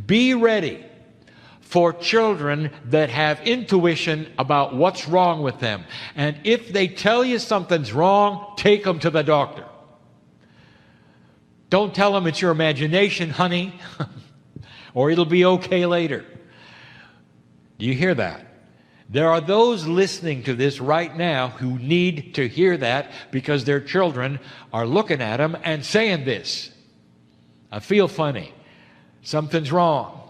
Be ready for children that have intuition about what's wrong with them. And if they tell you something's wrong, take them to the doctor. Don't tell them it's your imagination, honey, or it'll be okay later. Do you hear that? There are those listening to this right now who need to hear that because their children are looking at them and saying this. I feel funny. Something's wrong.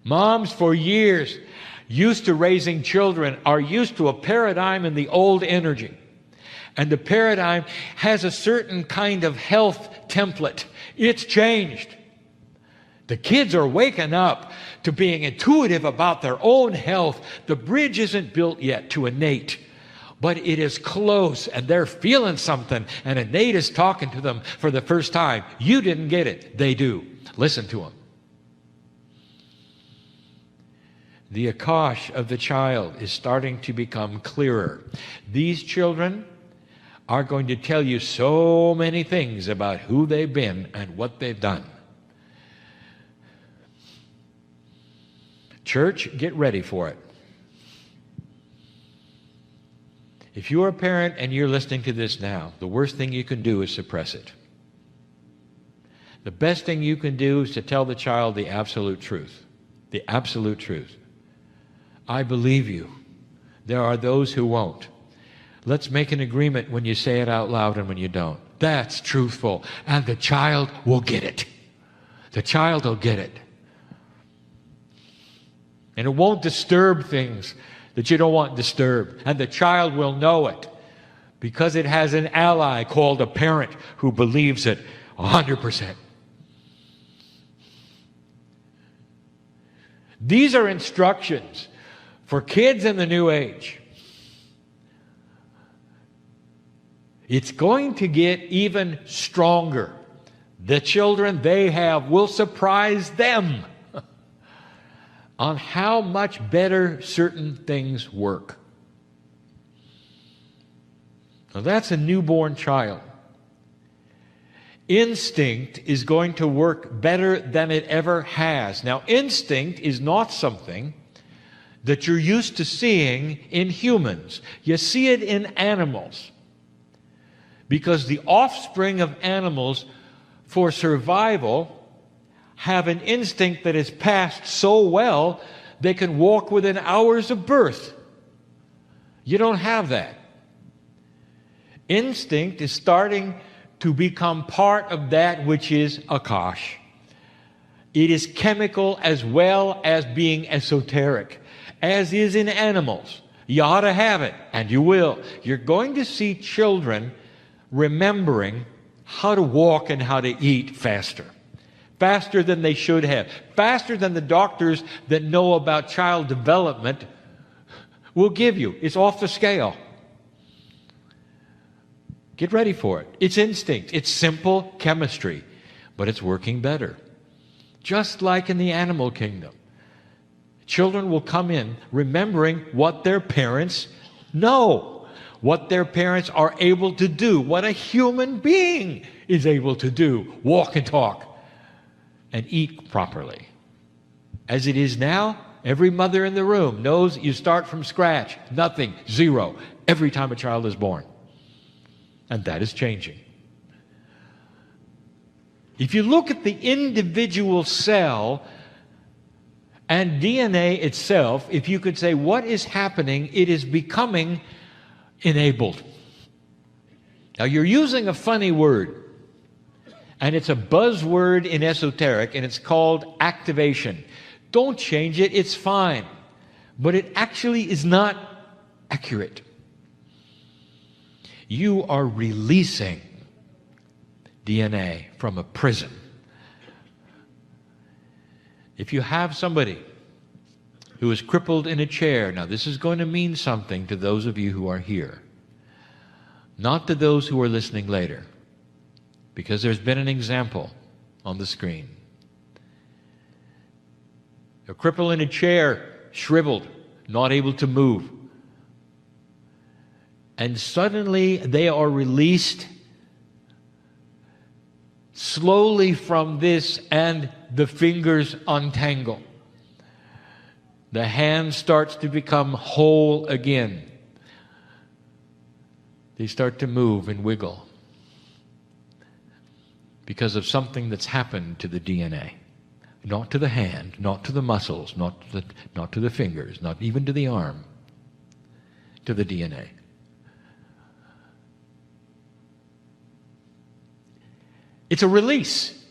Moms for years used to raising children are used to a paradigm in the old energy. And the paradigm has a certain kind of health template. It's changed. The kids are waking up to being intuitive about their own health. The bridge isn't built yet to innate, but it is close, and they're feeling something, and innate is talking to them for the first time. You didn't get it. They do. Listen to them. The akash of the child is starting to become clearer. These children are going to tell you so many things about who they've been and what they've done. Church, get ready for it. If you're a parent and you're listening to this now, the worst thing you can do is suppress it. The best thing you can do is to tell the child the absolute truth. The absolute truth. I believe you. There are those who won't. Let's make an agreement when you say it out loud and when you don't. That's truthful. And the child will get it. The child will get it. And it won't disturb things that you don't want disturbed. And the child will know it because it has an ally called a parent who believes it 100%. These are instructions for kids in the new age. It's going to get even stronger. The children they have will surprise them on how much better certain things work. Now that's a newborn child. instinct is going to work better than it ever has. Now, instinct is not something that you're used to seeing in humans. You see it in animals. Because the offspring of animals, for survival, have an instinct that is passed so well, they can walk within hours of birth. You don't have that. Instinct is starting to become part of that which is Akash. It is chemical as well as being esoteric, as is in animals. You ought to have it, and you will. You're going to see children remembering how to walk and how to eat faster. Faster than they should have. Faster than the doctors that know about child development will give you. It's off the scale. Get ready for it. It's instinct. It's simple chemistry, but it's working better. Just like in the animal kingdom. Children will come in remembering what their parents know, what their parents are able to do, what a human being is able to do, walk and talk, and eat properly. As it is now, every mother in the room knows you start from scratch, nothing, zero, every time a child is born. And that is changing. If you look at the individual cell and DNA itself, if you could say what is happening, it is becoming enabled. Now you're using a funny word, and it's a buzzword in esoteric, and it's called activation. Don't change it, it's fine. But it actually is not accurate. You are releasing DNA from a prison. If you have somebody who is crippled in a chair, now this is going to mean something to those of you who are here, not to those who are listening later, because there's been an example on the screen. A cripple in a chair, shriveled, not able to move. And suddenly they are released slowly from this, and the fingers untangle. The hand starts to become whole again. They start to move and wiggle because of something that's happened to the DNA. Not to the hand, not to the muscles, not to the fingers, not even to the arm, to the DNA. It's a release.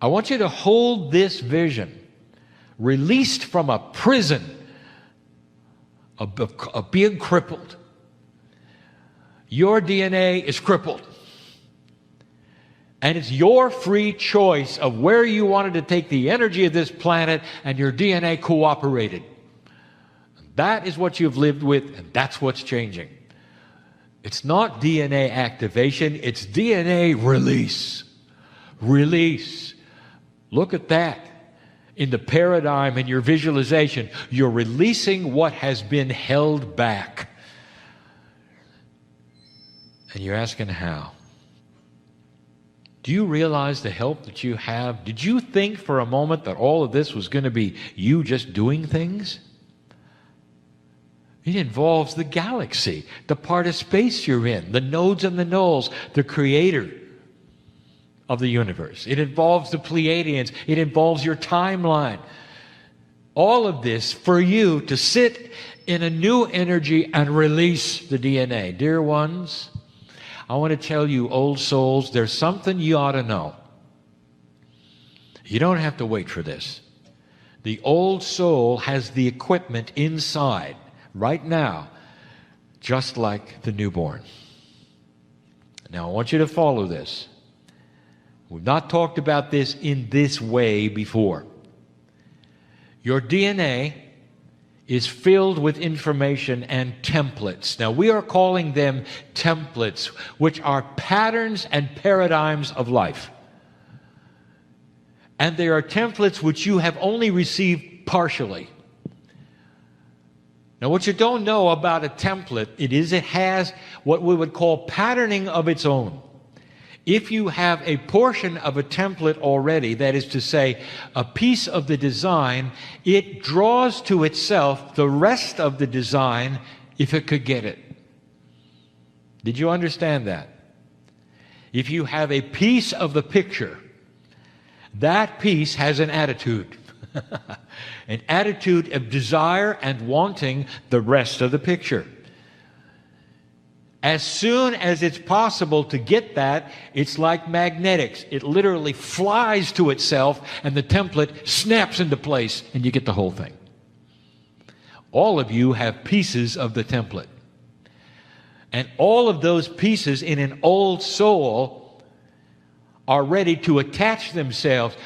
I want you to hold this vision. Released from a prison of being crippled. Your DNA is crippled. And it's your free choice of where you wanted to take the energy of this planet, and your DNA cooperated. That is what you've lived with, and that's what's changing. It's not DNA activation, it's DNA release. Release. Look at that. In the paradigm, in your visualization, you're releasing what has been held back. And you're asking how? Do you realize the help that you have? Did you think for a moment that all of this was going to be you just doing things? It involves the galaxy, the part of space you're in, the nodes and the nulls, the creator of the universe. It involves the Pleiadians. It involves your timeline. All of this for you to sit in a new energy and release the DNA. Dear ones, I want to tell you, old souls, there's something you ought to know. You don't have to wait for this. The old soul has the equipment inside right now, just like the newborn. Now, I want you to follow this. We've not talked about this in this way before. Your DNA is filled with information and templates. Now, we are calling them templates, which are patterns and paradigms of life. And they are templates which you have only received partially. Now, what you don't know about a template, it has what we would call patterning of its own. If you have a portion of a template already, that is to say, a piece of the design, it draws to itself the rest of the design if it could get it. Did you understand that? If you have a piece of the picture, that piece has an attitude. An attitude of desire and wanting the rest of the picture. As soon as it's possible to get that, it's like magnetics. It literally flies to itself and the template snaps into place and you get the whole thing. All of you have pieces of the template. And all of those pieces in an old soul are ready to attach themselves,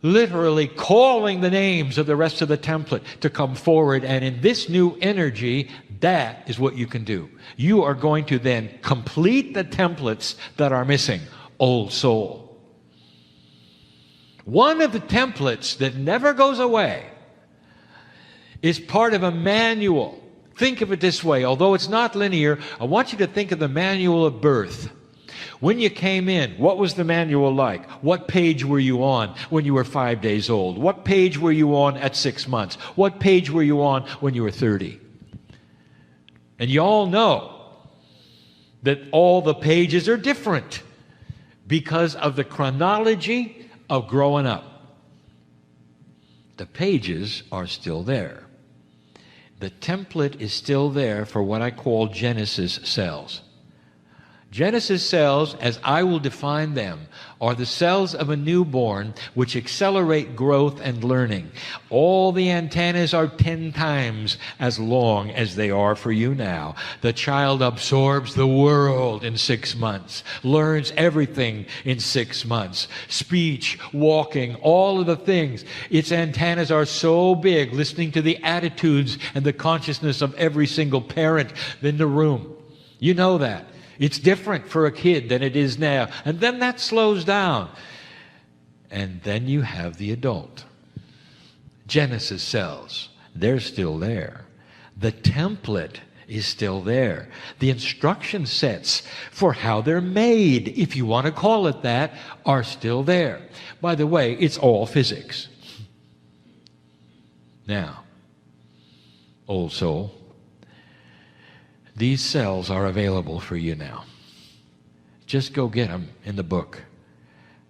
literally calling the names of the rest of the template to come forward. And in this new energy, that is what you can do. You are going to then complete the templates that are missing. Old soul. One of the templates that never goes away is part of a manual. Think of it this way. Although it's not linear, I want you to think of the manual of birth. When you came in, what was the manual like? What page were you on when you were 5 days old? What page were you on at 6 months? What page were you on when you were 30? And you all know that all the pages are different because of the chronology of growing up. The pages are still there. The template is still there for what I call Genesis cells. Genesis cells, as I will define them, are the cells of a newborn which accelerate growth and learning. All the antennas are 10 times as long as they are for you now. The child absorbs the world in 6 months, learns everything in 6 months. Speech, walking, all of the things. Its antennas are so big, listening to the attitudes and the consciousness of every single parent in the room. You know that. It's different for a kid than it is now. And then that slows down. And then you have the adult. Genesis cells, they're still there. The template is still there. The instruction sets for how they're made, if you want to call it that, are still there. By the way, it's all physics. Now, old soul, these cells are available for you now. Just go get them in the book.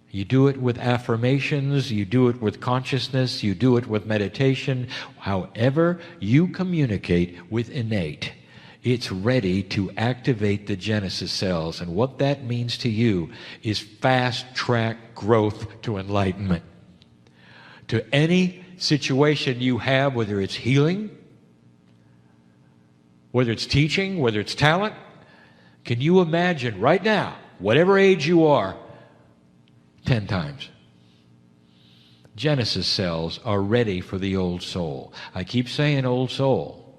You do it with affirmations, you do it with consciousness, you do it with meditation. However you communicate with innate, it's ready to activate the Genesis cells. And what that means to you is fast-track growth to enlightenment. To any situation you have, whether it's healing, whether it's teaching, whether it's talent, can you imagine right now, whatever age you are, 10 times? Genesis cells are ready for the old soul. I keep saying old soul.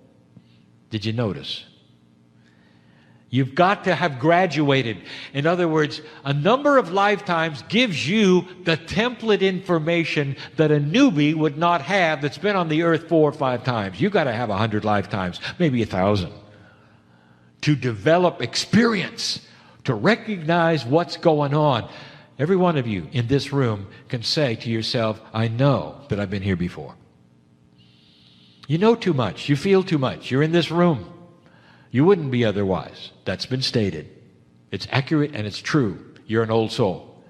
Did you notice? You've got to have graduated. In other words, a number of lifetimes gives you the template information that a newbie would not have that's been on the earth 4 or 5 times. You've got to have 100 lifetimes, maybe 1,000, to develop experience, to recognize what's going on. Every one of you in this room can say to yourself, I know that I've been here before. You know too much. You feel too much. You're in this room. You wouldn't be otherwise. That's been stated. It's accurate and it's true. You're an old soul.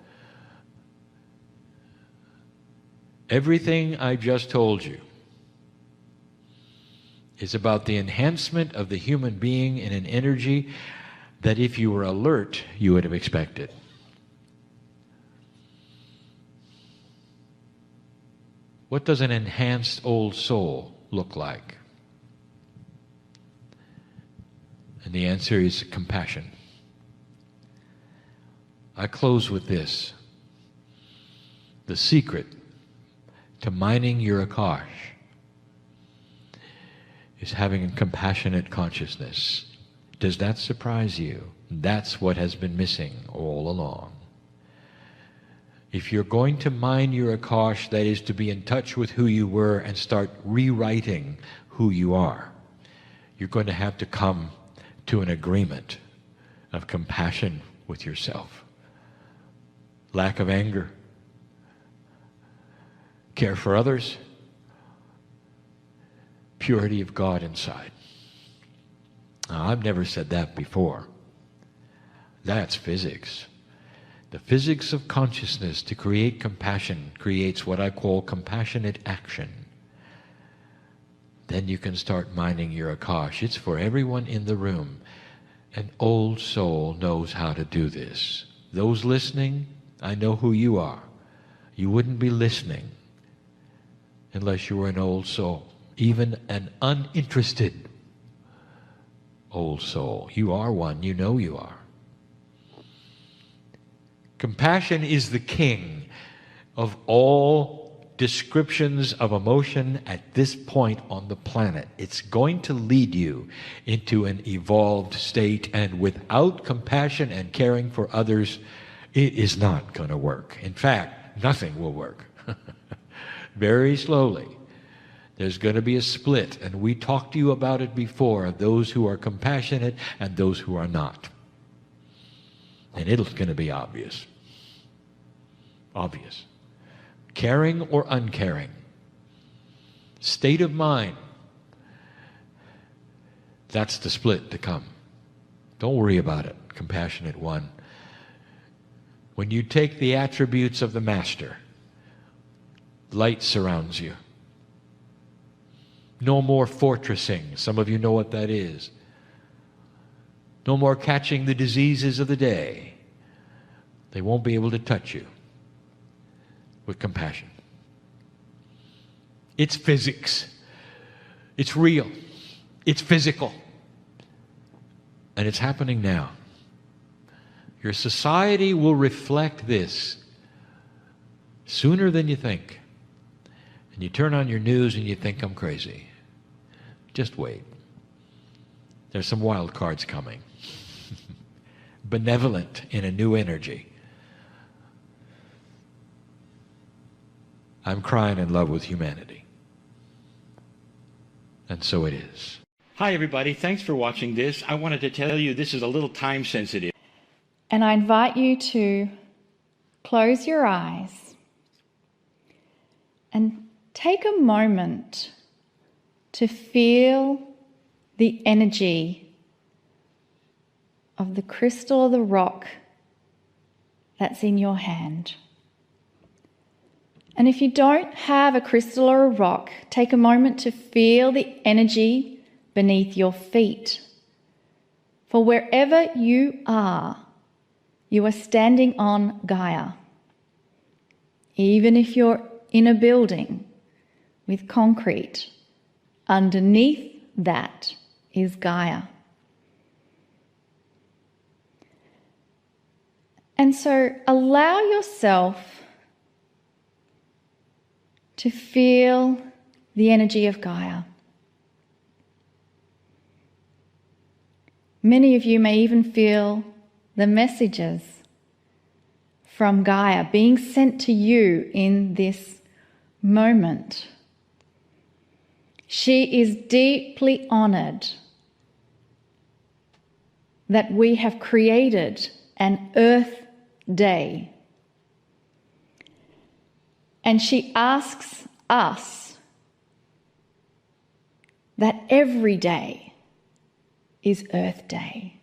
Everything I just told you is about the enhancement of the human being in an energy that if you were alert, you would have expected. What does an enhanced old soul look like? And the answer is compassion. I close with this. The secret to mining your Akash is having a compassionate consciousness. Does that surprise you? That's what has been missing all along. If you're going to mine your Akash, that is to be in touch with who you were and start rewriting who you are, you're going to have to come to an agreement of compassion with yourself. lack of anger, care for others, purity of God inside. Now, I've never said that before. That's physics. The physics of consciousness to create compassion creates what I call compassionate action. Then you can start minding your Akash. It's for everyone in the room. An old soul knows how to do this. Those listening, I know who you are. You wouldn't be listening unless you were an old soul, even an uninterested old soul. You are one, you know you are. Compassion is the king of all descriptions of emotion at this point on the planet. It's going to lead you into an evolved state, and without compassion and caring for others, it is not going to work. In fact, nothing will work. Very slowly, there's going to be a split, and we talked to you about it before, those who are compassionate and those who are not. And it's going to be obvious. Obvious. Caring or uncaring. State of mind. That's the split to come. Don't worry about it, compassionate one. When you take the attributes of the Master, light surrounds you. No more fortressing. Some of you know what that is. No more catching the diseases of the day. They won't be able to touch you with compassion. It's physics. It's real. It's physical. And it's happening now. Your society will reflect this sooner than you think. And you turn on your news and you think I'm crazy. Just wait. There's some wild cards coming. Benevolent in a new energy. I'm crying in love with humanity. And so it is. Hi, everybody. Thanks for watching this. I wanted to tell you this is a little time sensitive. And I invite you to close your eyes and take a moment to feel the energy of the crystal or the rock that's in your hand. And if you don't have a crystal or a rock, take a moment to feel the energy beneath your feet. For wherever you are standing on Gaia. Even if you're in a building with concrete, underneath that is Gaia. And so allow yourself to feel the energy of Gaia. Many of you may even feel the messages from Gaia being sent to you in this moment. She is deeply honored that we have created an Earth Day. And she asks us that every day is Earth Day.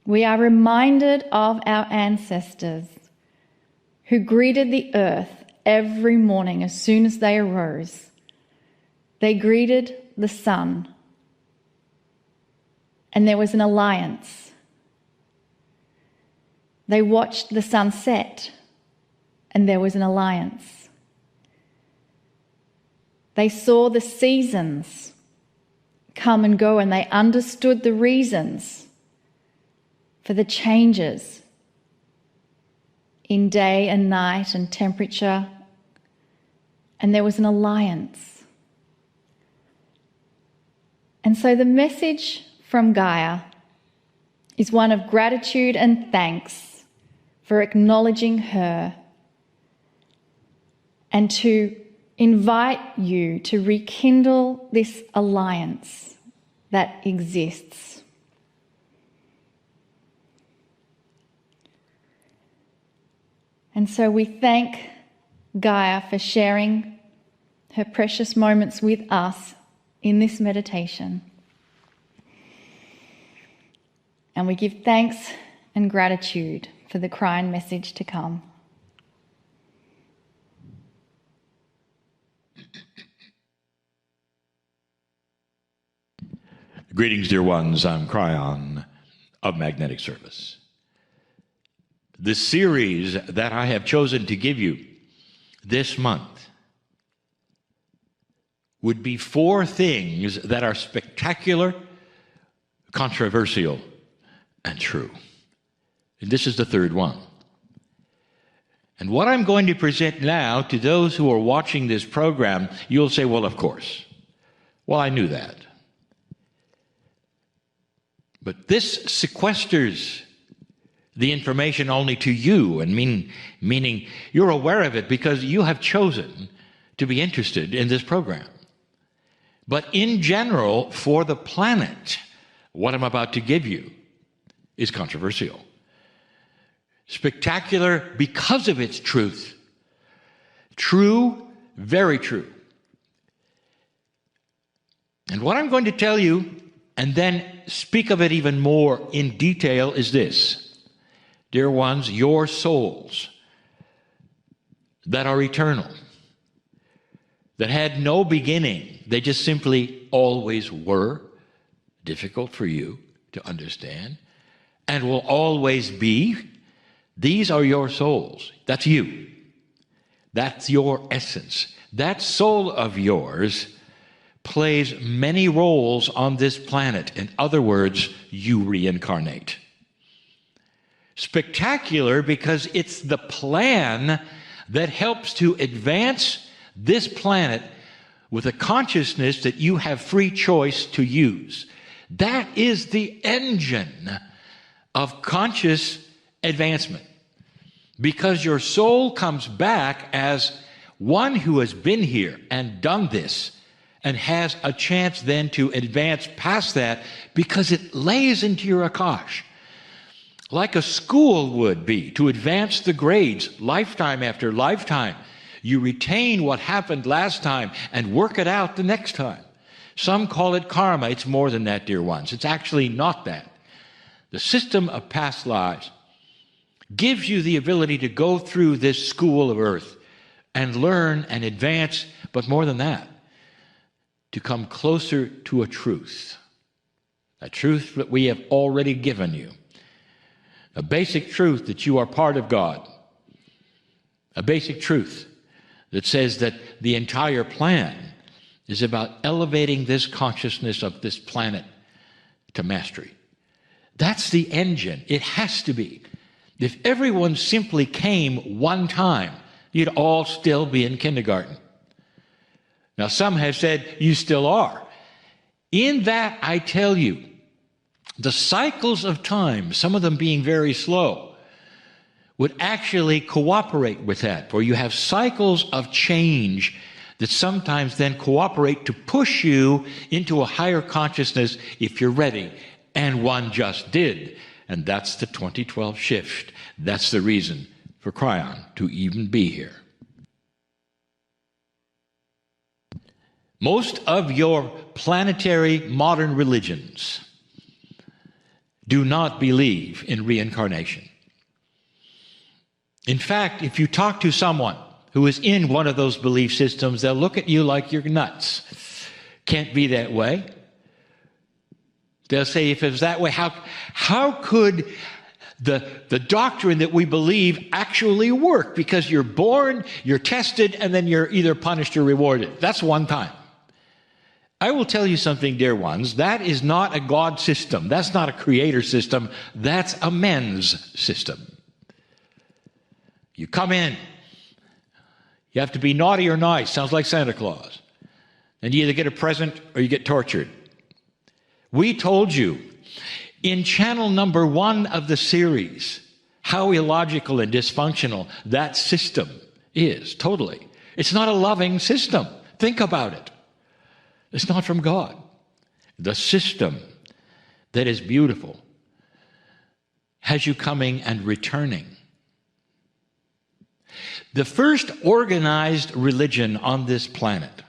We are reminded of our ancestors who greeted the earth every morning as soon as they arose. They greeted the sun, and there was an alliance. They watched the sun set, and there was an alliance. They saw the seasons come and go, and they understood the reasons for the changes in day and night and temperature, and there was an alliance. And so the message from Gaia is one of gratitude and thanks for acknowledging her, and to invite you to rekindle this alliance that exists. And so we thank Gaia for sharing her precious moments with us in this meditation. And we give thanks and gratitude for the Kryon message to come. Greetings, dear ones. I'm Kryon of Magnetic Service. The series that I have chosen to give you this month would be 4 things that are spectacular, controversial, and true. And this is the 3rd one. And what I'm going to present now to those who are watching this program, you'll say, well, of course. Well, I knew that. But this sequesters the information only to you, and meaning you're aware of it because you have chosen to be interested in this program. But in general, for the planet, what I'm about to give you is controversial. Spectacular because of its truth. True, very true. And what I'm going to tell you, and then speak of it even more in detail, is this. Dear ones, your souls that are eternal, that had no beginning, they just simply always were, difficult for you to understand, and will always be, these are your souls. That's you. That's your essence. That soul of yours plays many roles on this planet. In other words, you reincarnate. Spectacular because it's the plan that helps to advance this planet with a consciousness that you have free choice to use. That is the engine of conscious advancement. Because your soul comes back as one who has been here and done this and has a chance then to advance past that because it lays into your Akash. Like a school would be, to advance the grades lifetime after lifetime. You retain what happened last time and work it out the next time. Some call it karma. It's more than that, dear ones. It's actually not that. The system of past lives gives you the ability to go through this school of earth and learn and advance, but more than that, to come closer to a truth that we have already given you. A basic truth that you are part of God. A basic truth that says that the entire plan is about elevating this consciousness of this planet to mastery. That's the engine. It has to be. If everyone simply came one time, you'd all still be in kindergarten. Now, some have said you still are. In that, I tell you, the cycles of time, some of them being very slow, would actually cooperate with that, for you have cycles of change that sometimes then cooperate to push you into a higher consciousness if you're ready. And one just did. And that's the 2012 shift. That's the reason for Kryon to even be here. Most of your planetary modern religions do not believe in reincarnation. In fact, if you talk to someone who is in one of those belief systems, they'll look at you like you're nuts. Can't be that way. They'll say, if it was that way, how could the doctrine that we believe actually work? Because you're born, you're tested, and then you're either punished or rewarded. That's one time. I will tell you something, dear ones. That is not a God system. That's not a creator system. That's a men's system. You come in. You have to be naughty or nice. Sounds like Santa Claus. And you either get a present or you get tortured. We told you in channel number 1 of the series how illogical and dysfunctional that system is. Totally. It's not a loving system. Think about it. It's not from God. The system that is beautiful has you coming and returning. The first organized religion on this planet,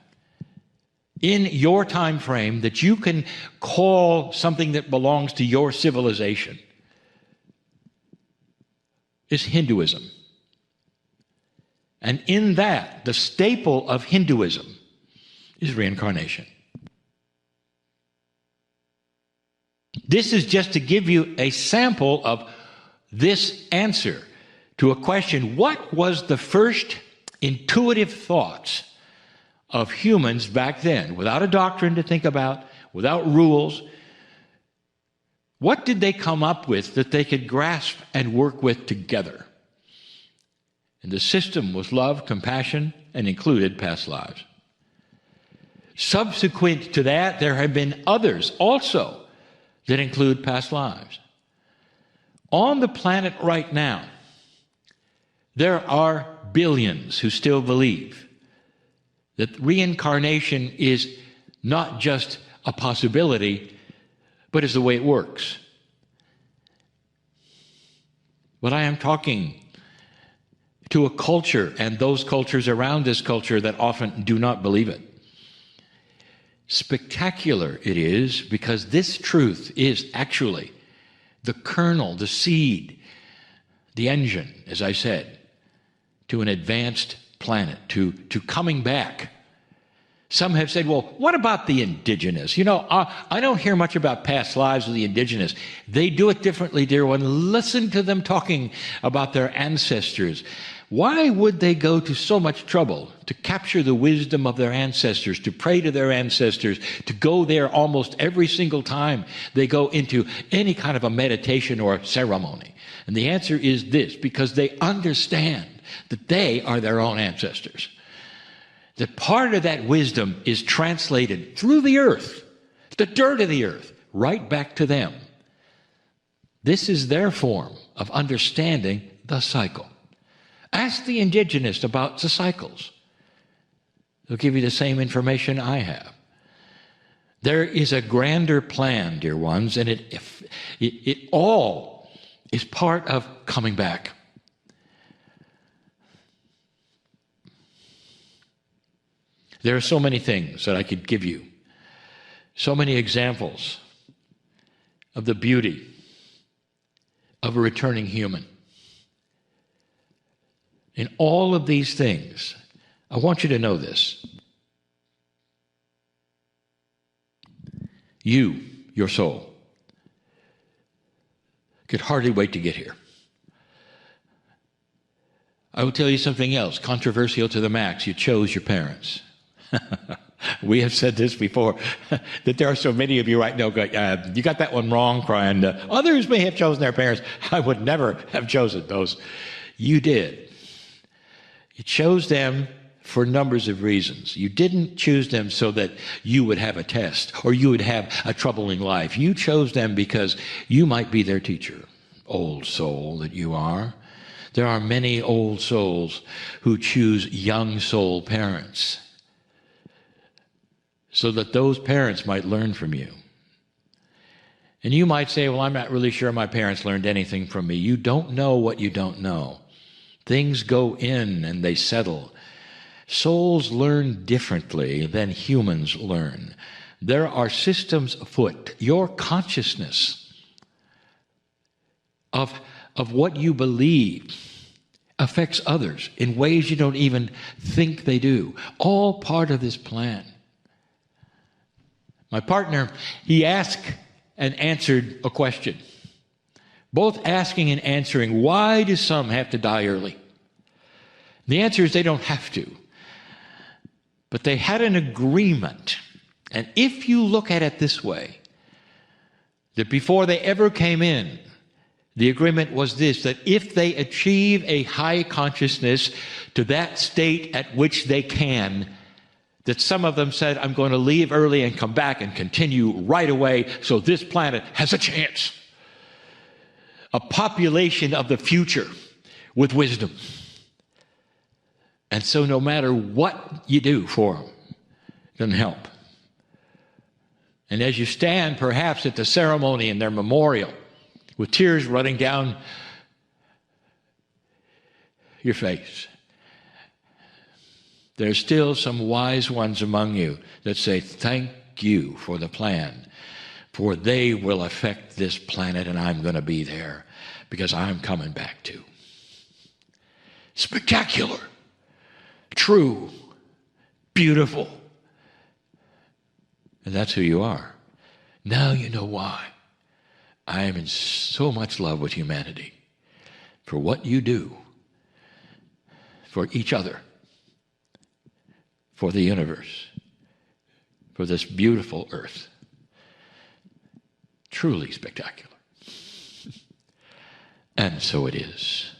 in your time frame, that you can call something that belongs to your civilization, is Hinduism. And in that, the staple of Hinduism is reincarnation. This is just to give you a sample of this answer to a question: what was the first intuitive thoughts of humans back then, without a doctrine to think about, without rules? What did they come up with that they could grasp and work with together? And the system was love, compassion, and included past lives. Subsequent to that, there have been others also that include past lives. On the planet right now, there are billions who still believe that reincarnation is not just a possibility, but is the way it works. But I am talking to a culture and those cultures around this culture that often do not believe it. Spectacular it is, because this truth is actually the kernel, the seed, the engine, as I said, to an advanced planet, to coming back. Some have said, well, what about the indigenous? You know, I don't hear much about past lives of the indigenous. They do it differently, dear one. Listen to them talking about their ancestors. Why would they go to so much trouble to capture the wisdom of their ancestors, to pray to their ancestors, to go there almost every single time they go into any kind of a meditation or ceremony? And the answer is this: because they understand that they are their own ancestors. That part of that wisdom is translated through the earth, the dirt of the earth, right back to them. This is their form of understanding the cycle. Ask the indigenous about the cycles. They'll give you the same information I have. There is a grander plan, dear ones, and it all is part of coming back. There are so many things that I could give you, so many examples of the beauty of a returning human. In all of these things, I want you to know this. You, your soul, could hardly wait to get here. I will tell you something else, controversial to the max. You chose your parents. We have said this before, that there are so many of you right now going, you got that one wrong, Kryon. Others may have chosen their parents. I would never have chosen those. You did. You chose them for numbers of reasons. You didn't choose them so that you would have a test or you would have a troubling life. You chose them because you might be their teacher, old soul that you are. There are many old souls who choose young soul parents, so that those parents might learn from you. And you might say, well, I'm not really sure my parents learned anything from me. You don't know what you don't know. Things go in and they settle. Souls learn differently than humans learn. There are systems afoot. Your consciousness of what you believe affects others in ways you don't even think they do. All part of this plan. My partner, he asked and answered a question. Both asking and answering, why do some have to die early? The answer is they don't have to. But they had an agreement. And if you look at it this way, that before they ever came in, the agreement was this, that if they achieve a high consciousness to that state at which they can, that some of them said, I'm going to leave early and come back and continue right away so this planet has a chance. A population of the future with wisdom. And so no matter what you do for them, it doesn't help. And as you stand perhaps at the ceremony in their memorial with tears running down your face, There's still some wise ones among you that say, thank you for the plan, for they will affect this planet and I'm going to be there because I'm coming back too. Spectacular, true, beautiful. And that's who you are. Now you know why. I am in so much love with humanity for what you do for each other, for the universe, for this beautiful earth. Truly spectacular. And so it is.